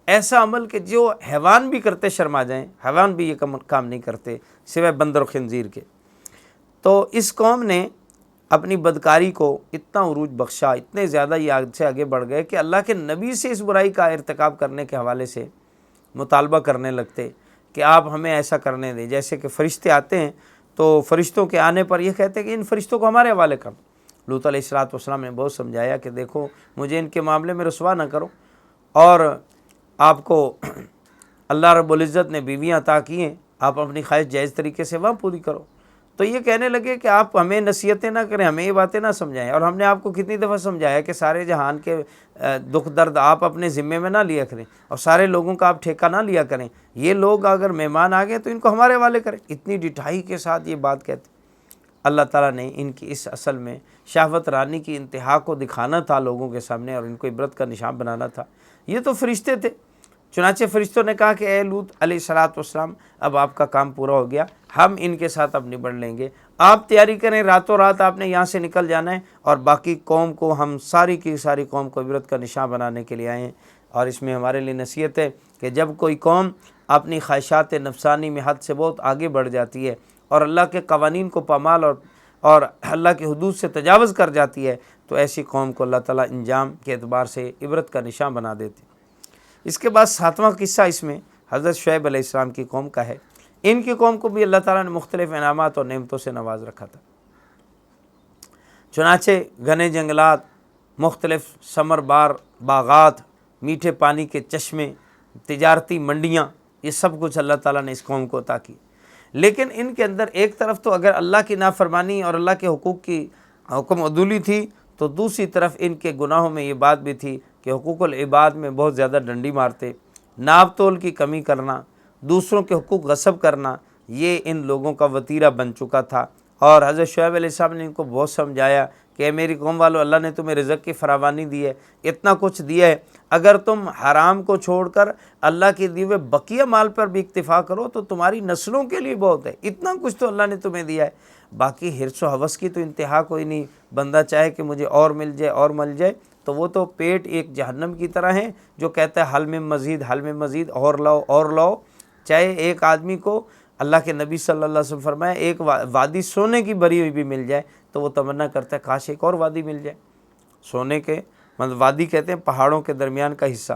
ایسا عمل کہ جو حیوان بھی کرتے شرما جائیں، حیوان بھی یہ کام نہیں کرتے سوائے بندر و خنزیر کے۔ تو اس قوم نے اپنی بدکاری کو اتنا عروج بخشا، اتنے زیادہ یہ آگ سے آگے بڑھ گئے کہ اللہ کے نبی سے اس برائی کا ارتکاب کرنے کے حوالے سے مطالبہ کرنے لگتے کہ آپ ہمیں ایسا کرنے دیں۔ جیسے کہ فرشتے آتے ہیں تو فرشتوں کے آنے پر یہ کہتے ہیں کہ ان فرشتوں کو ہمارے حوالے کر دو۔ لوط علیہ السلام نے بہت سمجھایا کہ دیکھو مجھے ان کے معاملے میں رسوا نہ کرو، اور آپ کو اللہ رب العزت نے بیویاں عطا کی ہیں، آپ اپنی خواہش جائز طریقے سے وہاں پوری کرو۔ تو یہ کہنے لگے کہ آپ ہمیں نصیحتیں نہ کریں، ہمیں یہ باتیں نہ سمجھائیں، اور ہم نے آپ کو کتنی دفعہ سمجھایا کہ سارے جہان کے دکھ درد آپ اپنے ذمے میں نہ لیا کریں، اور سارے لوگوں کا آپ ٹھیکہ نہ لیا کریں، یہ لوگ اگر مہمان آ گئے تو ان کو ہمارے حوالے کریں۔ اتنی ڈٹھائی کے ساتھ یہ بات کہتے۔ اللہ تعالیٰ نے ان کی اس اصل میں شہوت رانی کی انتہا کو دکھانا تھا لوگوں کے سامنے، اور ان کو عبرت کا نشان بنانا تھا۔ یہ تو فرشتے تھے، چنانچہ فرشتوں نے کہا کہ اے لوط علیہ السلام، اب آپ کا کام پورا ہو گیا، ہم ان کے ساتھ اب نبڑ لیں گے، آپ تیاری کریں، راتوں رات آپ نے یہاں سے نکل جانا ہے، اور باقی قوم کو ہم ساری کی ساری قوم کو عبرت کا نشان بنانے کے لیے آئے ہیں۔ اور اس میں ہمارے لیے نصیحت ہے کہ جب کوئی قوم اپنی خواہشات نفسانی میں حد سے بہت آگے بڑھ جاتی ہے اور اللہ کے قوانین کو پامال اور اللہ کی حدود سے تجاوز کر جاتی ہے، تو ایسی قوم کو اللہ تعالیٰ انجام کے اعتبار سے عبرت کا نشان بنا دیتے۔ اس کے بعد ساتواں قصہ اس میں حضرت شعیب علیہ السلام کی قوم کا ہے۔ ان کی قوم کو بھی اللہ تعالیٰ نے مختلف انعامات اور نعمتوں سے نواز رکھا تھا، چنانچہ گھنے جنگلات، مختلف ثمر بار باغات، میٹھے پانی کے چشمے، تجارتی منڈیاں، یہ سب کچھ اللہ تعالیٰ نے اس قوم کو عطا کی۔ لیکن ان کے اندر ایک طرف تو اگر اللہ کی نافرمانی اور اللہ کے حقوق کی حکم عدولی تھی، تو دوسری طرف ان کے گناہوں میں یہ بات بھی تھی کہ حقوق العباد میں بہت زیادہ ڈنڈی مارتے، ناپ تول کی کمی کرنا، دوسروں کے حقوق غصب کرنا، یہ ان لوگوں کا وتیرہ بن چکا تھا۔ اور حضرت شعیب علیہ السلام نے ان کو بہت سمجھایا کہ اے میری قوم والو، اللہ نے تمہیں رزق کی فراوانی دی ہے، اتنا کچھ دیا ہے، اگر تم حرام کو چھوڑ کر اللہ کے دیے ہوئے بقیہ مال پر بھی اکتفا کرو تو تمہاری نسلوں کے لیے بہت ہے، اتنا کچھ تو اللہ نے تمہیں دیا ہے۔ باقی حرص و حوث کی تو انتہا کوئی نہیں، بندہ چاہے کہ مجھے اور مل جائے اور مل جائے، تو وہ تو پیٹ ایک جہنم کی طرح ہے جو کہتا ہے حل میں مزید، حل میں مزید، اور لاؤ اور لاؤ۔ چاہے ایک آدمی کو اللہ کے نبی صلی اللہ علیہ وسلم فرمایا ایک وادی سونے کی بھری ہوئی بھی مل جائے تو وہ تمنا کرتا ہے کاش ایک اور وادی مل جائے۔ سونے کے مطلب وادی کہتے ہیں پہاڑوں کے درمیان کا حصہ،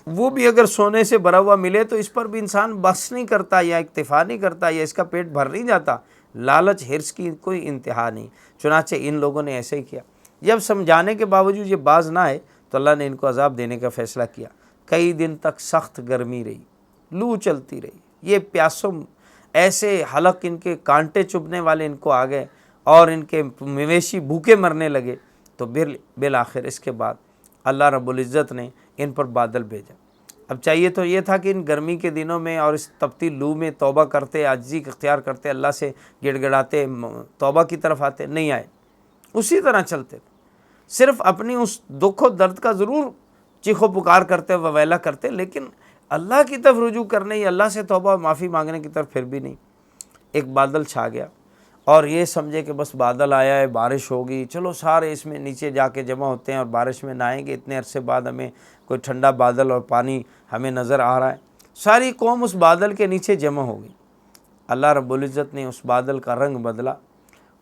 وہ بھی اگر سونے سے بھرا ہوا ملے تو اس پر بھی انسان بس نہیں کرتا یا اکتفا نہیں کرتا یا اس کا پیٹ بھر نہیں جاتا۔ لالچ حرص کی کوئی انتہا نہیں، چنانچہ ان لوگوں نے ایسے ہی کیا۔ جب سمجھانے کے باوجود یہ باز نہ آئے تو اللہ نے ان کو عذاب دینے کا فیصلہ کیا۔ کئی دن تک سخت گرمی رہی، لو چلتی رہی، یہ پیاسوں ایسے حلق ان کے کانٹے چبھنے والے ان کو آ گئے اور ان کے مویشی بھوکے مرنے لگے۔ تو بالآخر اس کے بعد اللہ رب العزت نے ان پر بادل بھیجا۔ اب چاہیے تو یہ تھا کہ ان گرمی کے دنوں میں اور اس تپتی لو میں توبہ کرتے، عاجزی اختیار کرتے، اللہ سے گڑ گڑاتے، توبہ کی طرف آتے، نہیں آئے، اسی طرح چلتے، صرف اپنی اس دکھ و درد کا ضرور چیخ و پکار کرتے، وویلا کرتے، لیکن اللہ کی طرف رجوع کرنے یا اللہ سے توبہ و معافی مانگنے کی طرف پھر بھی نہیں۔ ایک بادل چھا گیا اور یہ سمجھے کہ بس بادل آیا ہے، بارش ہوگی، چلو سارے اس میں نیچے جا کے جمع ہوتے ہیں اور بارش میں نہائیں گے، اتنے عرصے بعد ہمیں کوئی ٹھنڈا بادل اور پانی ہمیں نظر آ رہا ہے۔ ساری قوم اس بادل کے نیچے جمع ہو گئی۔ اللہ رب العزت نے اس بادل کا رنگ بدلا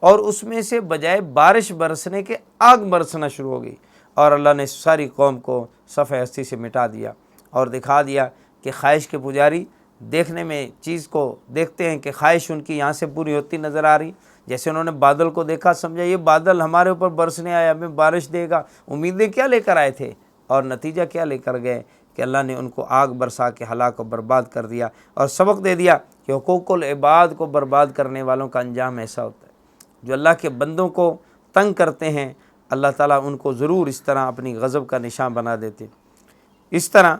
اور اس میں سے بجائے بارش برسنے کے آگ برسنا شروع ہو گئی، اور اللہ نے ساری قوم کو صفحہ ہستی سے مٹا دیا اور دکھا دیا کہ خواہش کے پجاری دیکھنے میں چیز کو دیکھتے ہیں کہ خواہش ان کی یہاں سے پوری ہوتی نظر آ رہی، جیسے انہوں نے بادل کو دیکھا، سمجھا یہ بادل ہمارے اوپر برسنے آیا، ہمیں بارش دے گا، امیدیں کیا لے کر آئے تھے اور نتیجہ کیا لے کر گئے کہ اللہ نے ان کو آگ برسا کے ہلاک و برباد کر دیا اور سبق دے دیا کہ حقوق العباد کو برباد کرنے والوں کا انجام ایسا ہوتا ہے۔ جو اللہ کے بندوں کو تنگ کرتے ہیں اللہ تعالیٰ ان کو ضرور اس طرح اپنی غضب کا نشان بنا دیتے۔ اس طرح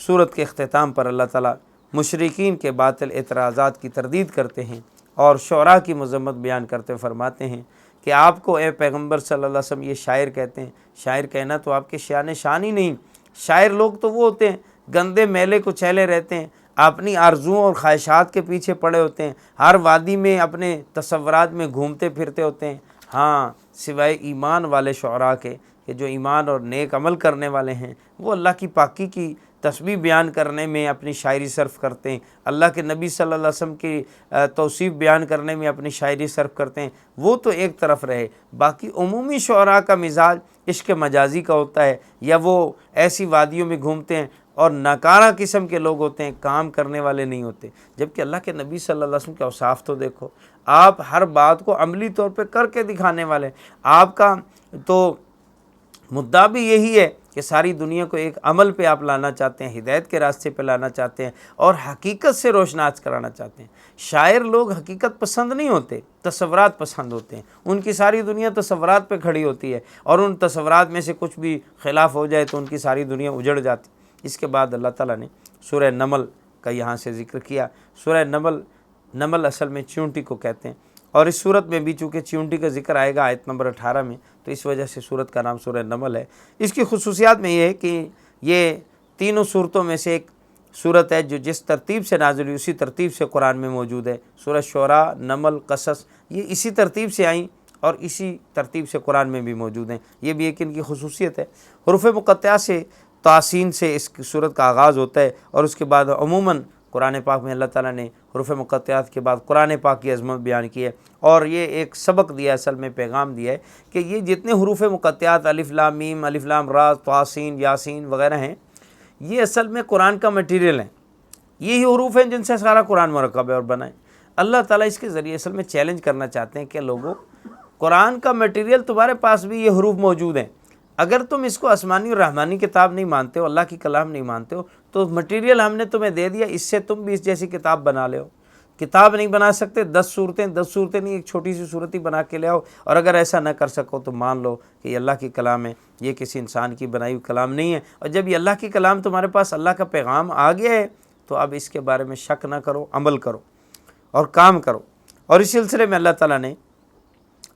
سورت کے اختتام پر اللہ تعالیٰ مشرکین کے باطل اعتراضات کی تردید کرتے ہیں اور شعراء کی مذمت بیان کرتے فرماتے ہیں کہ آپ کو اے پیغمبر صلی اللہ علیہ وسلم یہ شاعر کہتے ہیں، شاعر کہنا تو آپ کے شان شان ہی نہیں، شاعر لوگ تو وہ ہوتے ہیں گندے میلے کچیلے رہتے ہیں، اپنی آرزوؤں اور خواہشات کے پیچھے پڑے ہوتے ہیں، ہر وادی میں اپنے تصورات میں گھومتے پھرتے ہوتے ہیں۔ ہاں سوائے ایمان والے شعراء کے کہ جو ایمان اور نیک عمل کرنے والے ہیں وہ اللہ کی پاکی کی تسبیح بیان کرنے میں اپنی شاعری صرف کرتے ہیں، اللہ کے نبی صلی اللہ علیہ وسلم کی توصیف بیان کرنے میں اپنی شاعری صرف کرتے ہیں، وہ تو ایک طرف رہے۔ باقی عمومی شعراء کا مزاج عشق مجازی کا ہوتا ہے، یا وہ ایسی وادیوں میں گھومتے ہیں اور ناکارہ قسم کے لوگ ہوتے ہیں، کام کرنے والے نہیں ہوتے۔ جبکہ اللہ کے نبی صلی اللہ علیہ وسلم کے اوصاف تو دیکھو، آپ ہر بات کو عملی طور پہ کر کے دکھانے والے، آپ کا تو مدعا بھی یہی ہے کہ ساری دنیا کو ایک عمل پہ آپ لانا چاہتے ہیں، ہدایت کے راستے پہ لانا چاہتے ہیں اور حقیقت سے روشناس کرانا چاہتے ہیں۔ شاعر لوگ حقیقت پسند نہیں ہوتے، تصورات پسند ہوتے ہیں، ان کی ساری دنیا تصورات پہ کھڑی ہوتی ہے اور ان تصورات میں سے کچھ بھی خلاف ہو جائے تو ان کی ساری دنیا اجڑ جاتی۔ اس کے بعد اللہ تعالیٰ نے سورہ نمل کا یہاں سے ذکر کیا۔ سورہ نمل اصل میں چیونٹی کو کہتے ہیں، اور اس صورت میں بھی چونکہ چیونٹی کا ذکر آئے گا آیت نمبر 18 میں، تو اس وجہ سے صورت کا نام سورہ نمل ہے۔ اس کی خصوصیات میں یہ ہے کہ یہ تینوں صورتوں میں سے ایک صورت ہے جو جس ترتیب سے نازل ہوئی اسی ترتیب سے قرآن میں موجود ہے۔ سورہ شعراء، نمل، قصص یہ اسی ترتیب سے آئیں اور اسی ترتیب سے قرآن میں بھی موجود ہیں، یہ بھی ایک ان کی خصوصیت ہے۔ حروف مقطعہ سے تحسین سے اس صورت کا آغاز ہوتا ہے، اور اس کے بعد عموماً قرآن پاک میں اللہ تعالیٰ نے حروف مقطعات کے بعد قرآن پاک کی عظمت بیان کی ہے، اور یہ ایک سبق دیا ہے، اصل میں پیغام دیا ہے کہ یہ جتنے حروف مقطعات الف لام میم، الف لام را، طاسین، یاسین وغیرہ ہیں، یہ اصل میں قرآن کا مٹیریل ہیں، یہی حروف ہیں جن سے سارا قرآن مرکب ہے اور بنا ہے۔ اللہ تعالیٰ اس کے ذریعے اصل میں چیلنج کرنا چاہتے ہیں کہ لوگوں، قرآن کا مٹیریل تمہارے پاس بھی یہ حروف موجود ہیں، اگر تم اس کو آسمانی اور رحمانی کتاب نہیں مانتے ہو، اللہ کی کلام نہیں مانتے ہو، تو مٹیریل ہم نے تمہیں دے دیا، اس سے تم بھی اس جیسی کتاب بنا لے ہو۔ کتاب نہیں بنا سکتے، 10 صورتیں نہیں، ایک چھوٹی سی صورت ہی بنا کے لے آؤ، اور اگر ایسا نہ کر سکو تو مان لو کہ یہ اللہ کی کلام ہے، یہ کسی انسان کی بنائی ہوئی کلام نہیں ہے۔ اور جب یہ اللہ کی کلام تمہارے پاس اللہ کا پیغام آ گیا ہے تو اب اس کے بارے میں شک نہ کرو، عمل کرو اور کام کرو۔ اور اس سلسلے میں اللہ تعالیٰ نے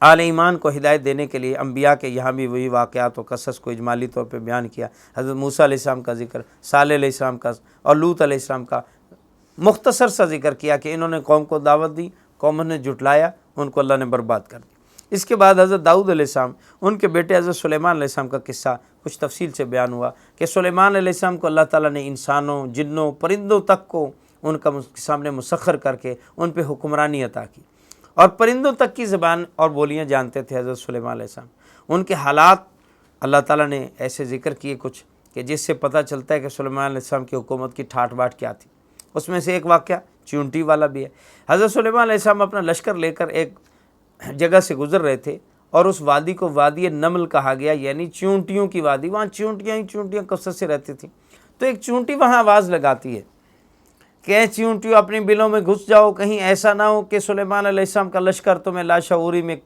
آل ایمان کو ہدایت دینے کے لیے انبیاء کے یہاں بھی وہی واقعات و قصص کو اجمالی طور پہ بیان کیا۔ حضرت موسیٰ علیہ السلام کا ذکر، صالح علیہ السلام کا اور لوط علیہ السلام کا مختصر سا ذکر کیا کہ انہوں نے قوم کو دعوت دی، قوم نے جھٹلایا، ان کو اللہ نے برباد کر دیا۔ اس کے بعد حضرت داؤد علیہ السلام، ان کے بیٹے حضرت سلیمان علیہ السلام کا قصہ کچھ تفصیل سے بیان ہوا کہ سلیمان علیہ السلام کو اللہ تعالیٰ نے انسانوں، جنوں، پرندوں تک کو ان کا سامنے مسخر کر کے ان پہ حکمرانی عطا کی، اور پرندوں تک کی زبان اور بولیاں جانتے تھے حضرت سلیمان علیہ السلام۔ ان کے حالات اللہ تعالیٰ نے ایسے ذکر کیے کچھ کہ جس سے پتہ چلتا ہے کہ سلیمان علیہ السلام کی حکومت کی ٹھاٹ باٹ کیا تھی۔ اس میں سے ایک واقعہ چیونٹی والا بھی ہے۔ حضرت سلیمان علیہ السلام اپنا لشکر لے کر ایک جگہ سے گزر رہے تھے، اور اس وادی کو وادی نمل کہا گیا، یعنی چیونٹیوں کی وادی، وہاں چیونٹیاں ہی چیونٹیاں کثرت سے رہتی تھیں۔ تو ایک چیونٹی وہاں آواز لگاتی ہے کہ چیونٹیوں اپنی بلوں میں گھس جاؤ، کہیں ایسا نہ ہو کہ سلیمان علیہ السلام کا لشکر تمہیں لاشعوری میں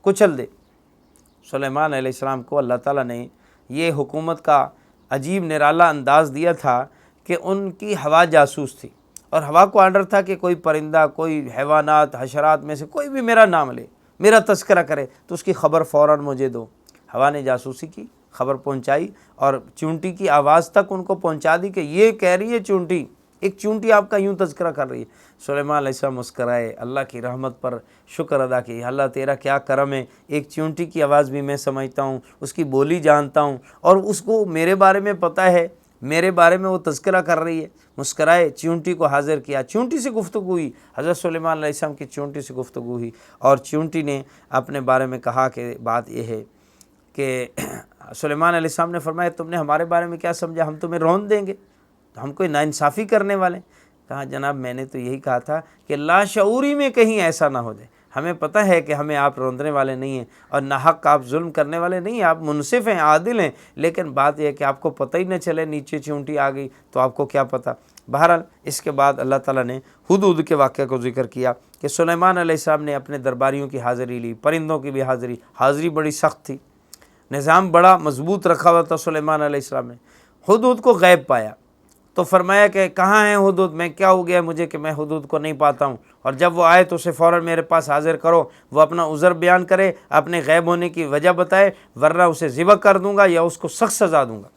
کچل دے۔ سلیمان علیہ السلام کو اللہ تعالیٰ نے یہ حکومت کا عجیب نرالا انداز دیا تھا کہ ان کی ہوا جاسوس تھی، اور ہوا کو آرڈر تھا کہ کوئی پرندہ، کوئی حیوانات، حشرات میں سے کوئی بھی میرا نام لے، میرا تذکرہ کرے تو اس کی خبر فوراً مجھے دو۔ ہوا نے جاسوسی کی، خبر پہنچائی، اور چیونٹی کی آواز تک ان کو پہنچا دی کہ یہ کہہ رہی ہے چیونٹی، ایک چیونٹی آپ کا یوں تذکرہ کر رہی ہے۔ سلیمان علیہ السلام مسکرائے، اللہ کی رحمت پر شکر ادا کی، اللہ تیرا کیا کرم ہے، ایک چیونٹی کی آواز بھی میں سمجھتا ہوں، اس کی بولی جانتا ہوں، اور اس کو میرے بارے میں پتہ ہے، میرے بارے میں وہ تذکرہ کر رہی ہے۔ مسکرائے، چیونٹی کو حاضر کیا، چیونٹی سے گفتگو ہوئی، حضرت سلیمان علیہ السلام کی چیونٹی سے گفتگو ہوئی، اور چیونٹی نے اپنے بارے میں کہا کہ بات یہ ہے کہ سلیمان علیہ السلام نے فرمایا تم نے ہمارے بارے میں کیا سمجھا، ہم تمہیں رون دیں گے، تو ہم کوئی ناانصافی کرنے والے؟ کہا جناب میں نے تو یہی کہا تھا کہ لاشعوری میں کہیں ایسا نہ ہو جائے، ہمیں پتہ ہے کہ ہمیں آپ روندنے والے نہیں ہیں اور ناحق آپ ظلم کرنے والے نہیں ہیں، آپ منصف ہیں، عادل ہیں، لیکن بات یہ ہے کہ آپ کو پتہ ہی نہ چلے نیچے چونٹی آ گئی تو آپ کو کیا پتہ۔ بہرحال اس کے بعد اللہ تعالیٰ نے ہدہد کے واقعہ کو ذکر کیا کہ سلیمان علیہ السلام نے اپنے درباریوں کی حاضری لی، پرندوں کی بھی حاضری بڑی سخت تھی، نظام بڑا مضبوط رکھا ہوا تھا سلیمان علیہ السلام نے۔ ہدہد کو غیب پایا تو فرمایا کہ کہاں ہیں ہدہد، میں کیا ہو گیا مجھے کہ میں ہدہد کو نہیں پاتا ہوں، اور جب وہ آئے تو اسے فوراً میرے پاس حاضر کرو، وہ اپنا عذر بیان کرے، اپنے غیب ہونے کی وجہ بتائے، ورنہ اسے ذبح کر دوں گا یا اس کو سخت سزا دوں گا۔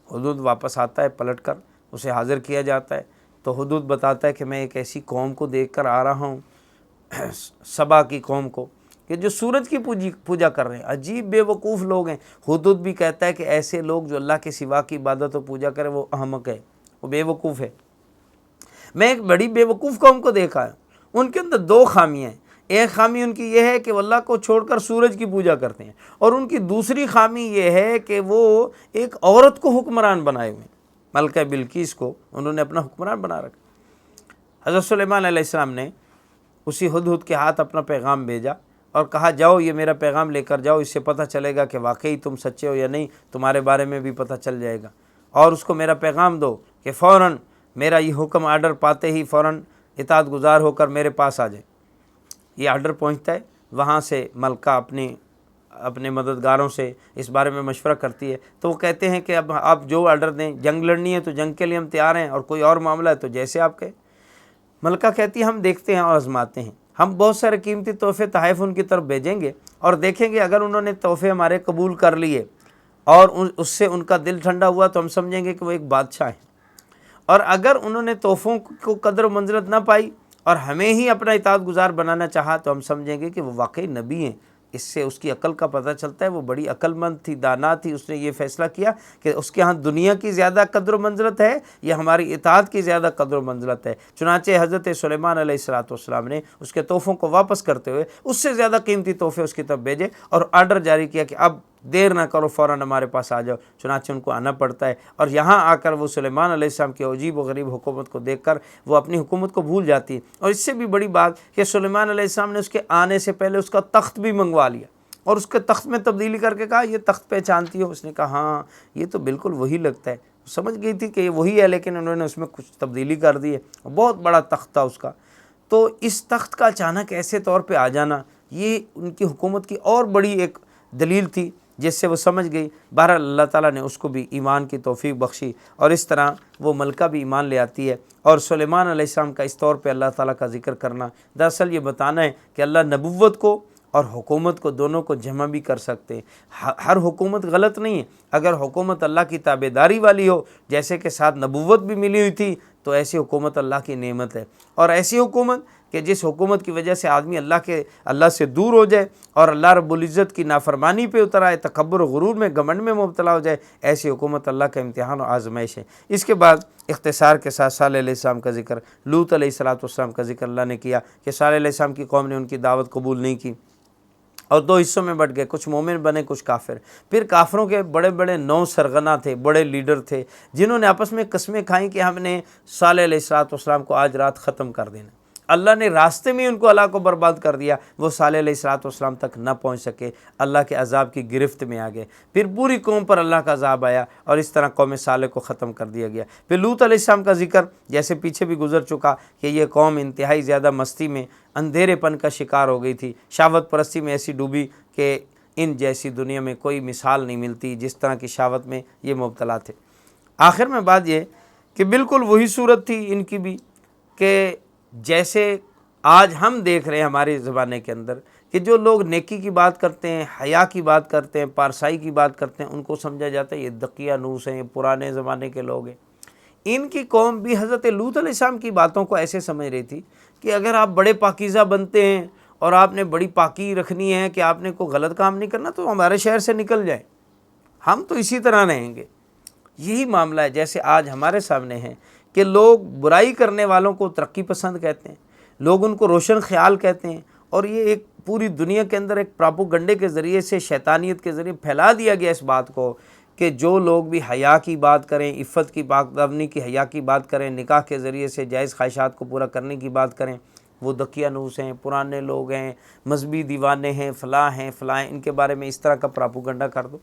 ہدہد واپس آتا ہے پلٹ کر، اسے حاضر کیا جاتا ہے تو ہدہد بتاتا ہے کہ میں ایک ایسی قوم کو دیکھ کر آ رہا ہوں، سبا کی قوم کو، کہ جو سورج کی پوجا کر رہے ہیں، عجیب بے وقوف لوگ ہیں۔ ہدہد بھی کہتا ہے کہ ایسے لوگ جو اللہ کے سوا کی عبادت و پوجا کرے وہ احمق ہے، وہ بے وقوف ہے۔ میں ایک بڑی بے وقوف قوم کو دیکھا ہے، ان کے اندر دو خامیاں ہیں، ایک خامی ان کی یہ ہے کہ وہ اللہ کو چھوڑ کر سورج کی پوجا کرتے ہیں، اور ان کی دوسری خامی یہ ہے کہ وہ ایک عورت کو حکمران بنائے ہوئے ہیں، ملکہ بلقیس کو انہوں نے اپنا حکمران بنا رکھا۔ حضرت سلیمان علیہ السلام نے اسی ہدہد کے ہاتھ اپنا پیغام بھیجا اور کہا جاؤ یہ میرا پیغام لے کر جاؤ، اس سے پتہ چلے گا کہ واقعی تم سچے ہو یا نہیں، تمہارے بارے میں بھی پتہ چل جائے گا، اور اس کو میرا پیغام دو کہ فوراً میرا یہ حکم آرڈر پاتے ہی فوراً اطاعت گزار ہو کر میرے پاس آ جائے۔ یہ آرڈر پہنچتا ہے، وہاں سے ملکہ اپنے مددگاروں سے اس بارے میں مشورہ کرتی ہے، تو وہ کہتے ہیں کہ اب آپ جو آرڈر دیں، جنگ لڑنی ہے تو جنگ کے لیے ہم تیار ہیں، اور کوئی اور معاملہ ہے تو جیسے آپ کہیں۔ ملکہ کہتی ہے ہم دیکھتے ہیں اور آزماتے ہیں، ہم بہت سارے قیمتی تحفے تحائف ان کی طرف بھیجیں گے اور دیکھیں گے اگر انہوں نے تحفے ہمارے قبول کر لیے اور اس سے ان کا دل ٹھنڈا ہوا تو ہم سمجھیں گے کہ وہ ایک بادشاہ ہیں، اور اگر انہوں نے تحفوں کو قدر و منزلت نہ پائی اور ہمیں ہی اپنا اطاعت گزار بنانا چاہا تو ہم سمجھیں گے کہ وہ واقعی نبی ہیں۔ اس سے اس کی عقل کا پتہ چلتا ہے، وہ بڑی عقل مند تھی، دانا تھی، اس نے یہ فیصلہ کیا کہ اس کے ہاں دنیا کی زیادہ قدر و منزلت ہے یا ہماری اطاعت کی زیادہ قدر و منزلت ہے۔ چنانچہ حضرت سلیمان علیہ السلام نے اس کے تحفوں کو واپس کرتے ہوئے اس سے زیادہ قیمتی تحفے اس کی طرف بھیجے اور آرڈر جاری کیا کہ اب دیر نہ کرو، فوراً ہمارے پاس آ جاؤ۔ چنانچہ ان کو آنا پڑتا ہے، اور یہاں آ کر وہ سلیمان علیہ السلام کی عجیب و غریب حکومت کو دیکھ کر وہ اپنی حکومت کو بھول جاتی ہے۔ اور اس سے بھی بڑی بات کہ سلیمان علیہ السلام نے اس کے آنے سے پہلے اس کا تخت بھی منگوا لیا اور اس کے تخت میں تبدیلی کر کے کہا یہ تخت پہچانتی ہو؟ اس نے کہا ہاں یہ تو بالکل وہی لگتا ہے۔ سمجھ گئی تھی کہ یہ وہی ہے، لیکن انہوں نے اس میں کچھ تبدیلی کر دی ہے، بہت بڑا تخت تھا اس کا۔ تو اس تخت کا اچانک ایسے طور پہ آ جانا یہ ان کی حکومت کی اور بڑی ایک دلیل تھی جس سے وہ سمجھ گئی۔ بہرحال اللہ تعالیٰ نے اس کو بھی ایمان کی توفیق بخشی اور اس طرح وہ ملکہ بھی ایمان لے آتی ہے۔ اور سلیمان علیہ السلام کا اس طور پہ اللہ تعالیٰ کا ذکر کرنا دراصل یہ بتانا ہے کہ اللہ نبوت کو اور حکومت کو دونوں کو جمع بھی کر سکتے ہیں۔ ہر حکومت غلط نہیں ہے، اگر حکومت اللہ کی تابعداری والی ہو، جیسے کہ ساتھ نبوت بھی ملی ہوئی تھی، تو ایسی حکومت اللہ کی نعمت ہے۔ اور ایسی حکومت کہ جس حکومت کی وجہ سے آدمی اللہ سے دور ہو جائے اور اللہ رب العزت کی نافرمانی پہ اتر آئے، تکبر و غرور میں، گھمنڈ میں مبتلا ہو جائے، ایسی حکومت اللہ کا امتحان و آزمائش ہے۔ اس کے بعد اختصار کے ساتھ صالح علیہ السلام کا ذکر، لوط علیہ السلام کا ذکر اللہ نے کیا کہ صالح علیہ السلام کی قوم نے ان کی دعوت قبول نہیں کی اور دو حصوں میں بٹ گئے، کچھ مومن بنے کچھ کافر۔ پھر کافروں کے بڑے بڑے 9 سرغنہ تھے، بڑے لیڈر تھے، جنہوں نے آپس میں قسمیں کھائیں کہ ہم نے صالح علیہ السلام کو آج رات ختم کر دینا۔ اللہ نے راستے میں ان کو ہلاک کو برباد کر دیا، وہ صالح علیہ السلام تک نہ پہنچ سکے، اللہ کے عذاب کی گرفت میں آ گئے۔ پھر پوری قوم پر اللہ کا عذاب آیا اور اس طرح قوم صالح کو ختم کر دیا گیا۔ پھر لوط علیہ السلام کا ذکر جیسے پیچھے بھی گزر چکا کہ یہ قوم انتہائی زیادہ مستی میں، اندھیرے پن کا شکار ہو گئی تھی، شہوت پرستی میں ایسی ڈوبی کہ ان جیسی دنیا میں کوئی مثال نہیں ملتی جس طرح کی شہوت میں یہ مبتلا تھے۔ آخر میں بات یہ کہ بالکل وہی صورت تھی ان کی بھی کہ جیسے آج ہم دیکھ رہے ہیں ہمارے زمانے کے اندر کہ جو لوگ نیکی کی بات کرتے ہیں، حیا کی بات کرتے ہیں، پارسائی کی بات کرتے ہیں، ان کو سمجھا جاتا ہے یہ دقیانوس ہیں، یہ پرانے زمانے کے لوگ ہیں۔ ان کی قوم بھی حضرت لوط علیہ السلام کی باتوں کو ایسے سمجھ رہی تھی کہ اگر آپ بڑے پاکیزہ بنتے ہیں اور آپ نے بڑی پاکی رکھنی ہے کہ آپ نے کوئی غلط کام نہیں کرنا تو ہمارے شہر سے نکل جائیں، ہم تو اسی طرح رہیں گے۔ یہی معاملہ ہے جیسے آج ہمارے سامنے ہے کہ لوگ برائی کرنے والوں کو ترقی پسند کہتے ہیں، لوگ ان کو روشن خیال کہتے ہیں، اور یہ ایک پوری دنیا کے اندر ایک پراپوگنڈے کے ذریعے سے، شیطانیت کے ذریعے پھیلا دیا گیا اس بات کو کہ جو لوگ بھی حیا کی بات کریں، عفت کی پاک دامنی کی حیا کی بات کریں، نکاح کے ذریعے سے جائز خواہشات کو پورا کرنے کی بات کریں، وہ دقیانوس ہیں، پرانے لوگ ہیں، مذہبی دیوانے ہیں، فلاں ہیں فلاں ہیں، ان کے بارے میں اس طرح کا پراپوگنڈا کر دو۔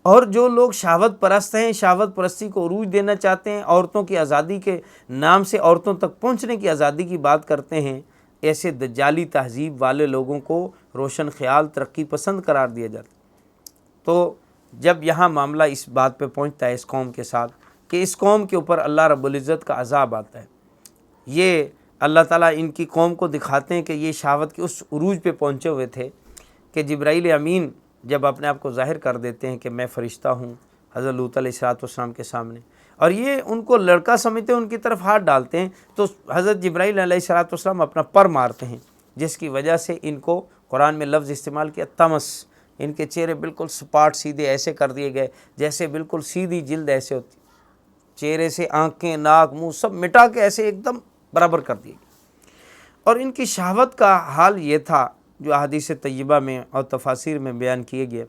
اور جو لوگ شہوت پرست ہیں، شہوت پرستی کو عروج دینا چاہتے ہیں، عورتوں کی آزادی کے نام سے عورتوں تک پہنچنے کی آزادی کی بات کرتے ہیں، ایسے دجالی تہذیب والے لوگوں کو روشن خیال ترقی پسند قرار دیا جاتا ہے۔ تو جب یہاں معاملہ اس بات پہ پہنچتا ہے اس قوم کے ساتھ کہ اس قوم کے اوپر اللہ رب العزت کا عذاب آتا ہے، یہ اللہ تعالیٰ ان کی قوم کو دکھاتے ہیں کہ یہ شہوت کے اس عروج پہ پہنچے ہوئے تھے کہ جبرائیل امین جب اپنے آپ کو ظاہر کر دیتے ہیں کہ میں فرشتہ ہوں حضرت لوط علیہ السلام کے سامنے، اور یہ ان کو لڑکا سمجھتے ہیں، ان کی طرف ہاتھ ڈالتے ہیں، تو حضرت جبرائیل علیہ السلام اپنا پر مارتے ہیں، جس کی وجہ سے ان کو قرآن میں لفظ استعمال کیا تمس، ان کے چہرے بالکل سپاٹ سیدھے ایسے کر دیے گئے جیسے بالکل سیدھی جلد ایسے ہوتی، چہرے سے آنکھیں ناک منہ سب مٹا کے ایسے ایک دم برابر کر دیے گئے۔ اور ان کی شہوت کا حال یہ تھا جو احادیث طیبہ میں اور تفاسیر میں بیان کیے گئے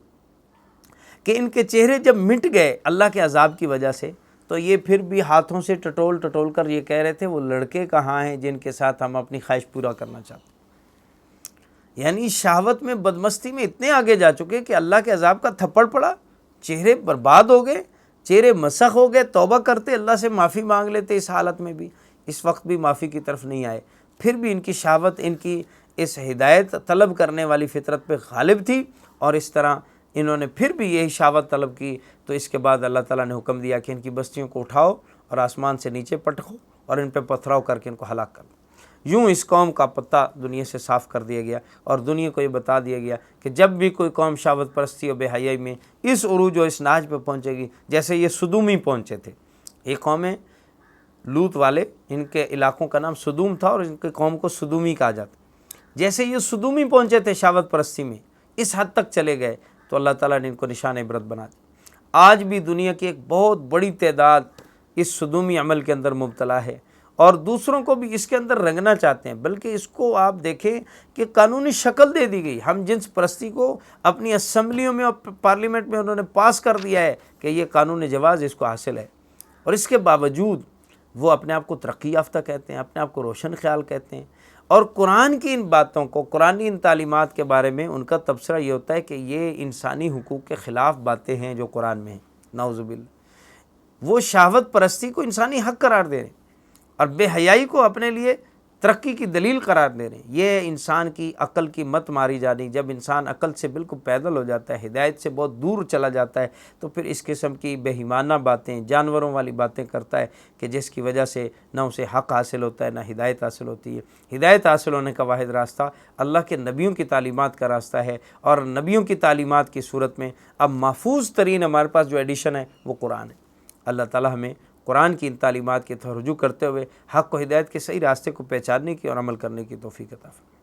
کہ ان کے چہرے جب مٹ گئے اللہ کے عذاب کی وجہ سے، تو یہ پھر بھی ہاتھوں سے ٹٹول ٹٹول کر یہ کہہ رہے تھے وہ لڑکے کہاں ہیں جن کے ساتھ ہم اپنی خواہش پورا کرنا چاہتے ہیں۔ یعنی شہوت میں بدمستی میں اتنے آگے جا چکے کہ اللہ کے عذاب کا تھپڑ پڑا، چہرے برباد ہو گئے، چہرے مسخ ہو گئے، توبہ کرتے اللہ سے معافی مانگ لیتے، اس حالت میں بھی اس وقت بھی معافی کی طرف نہیں آئے، پھر بھی ان کی شہوت ان کی اس ہدایت طلب کرنے والی فطرت پہ غالب تھی، اور اس طرح انہوں نے پھر بھی یہی شہوت طلب کی۔ تو اس کے بعد اللہ تعالیٰ نے حکم دیا کہ ان کی بستیوں کو اٹھاؤ اور آسمان سے نیچے پٹکو اور ان پہ پتھراؤ کر کے ان کو ہلاک کر دو۔ یوں اس قوم کا پتہ دنیا سے صاف کر دیا گیا، اور دنیا کو یہ بتا دیا گیا کہ جب بھی کوئی قوم شہوت پرستی و بے حیائی میں اس عروج و اس ناج پہ پہنچے گی، جیسے یہ سدومی پہنچے تھے، یہ قومیں لوط والے، ان کے علاقوں کا نام سدوم تھا اور ان کے قوم کو سدومی کہا جاتا، جیسے یہ سدومی پہنچے تھے شہوت پرستی میں، اس حد تک چلے گئے، تو اللہ تعالیٰ نے ان کو نشان عبرت بنا دیا۔ آج بھی دنیا کی ایک بہت بڑی تعداد اس سدومی عمل کے اندر مبتلا ہے، اور دوسروں کو بھی اس کے اندر رنگنا چاہتے ہیں، بلکہ اس کو آپ دیکھیں کہ قانونی شکل دے دی گئی۔ ہم جنس پرستی کو اپنی اسمبلیوں میں اور پارلیمنٹ میں انہوں نے پاس کر دیا ہے کہ یہ قانون جواز اس کو حاصل ہے، اور اس کے باوجود وہ اپنے آپ کو ترقی یافتہ کہتے ہیں، اپنے آپ کو روشن خیال کہتے ہیں، اور قرآن کی ان باتوں کو، قرآن کی ان تعلیمات کے بارے میں ان کا تبصرہ یہ ہوتا ہے کہ یہ انسانی حقوق کے خلاف باتیں ہیں جو قرآن میں ہیں، نعوذ باللہ۔ وہ شہوت پرستی کو انسانی حق قرار دے رہے ہیں اور بے حیائی کو اپنے لیے ترقی کی دلیل قرار دے رہے ہیں۔ یہ انسان کی عقل کی مت ماری جانی۔ جب انسان عقل سے بالکل پیدل ہو جاتا ہے، ہدایت سے بہت دور چلا جاتا ہے، تو پھر اس قسم کی بے ایمانہ باتیں، جانوروں والی باتیں کرتا ہے کہ جس کی وجہ سے نہ اسے حق حاصل ہوتا ہے نہ ہدایت حاصل ہوتی ہے۔ ہدایت حاصل ہونے کا واحد راستہ اللہ کے نبیوں کی تعلیمات کا راستہ ہے، اور نبیوں کی تعلیمات کی صورت میں اب محفوظ ترین ہمارے پاس جو ایڈیشن ہے وہ قرآن ہے۔ اللہ تعالیٰ ہمیں قرآن کی ان تعلیمات کی طرف رجوع کرتے ہوئے حق و ہدایت کے صحیح راستے کو پہچاننے کی اور عمل کرنے کی توفیق عطا فرمائے۔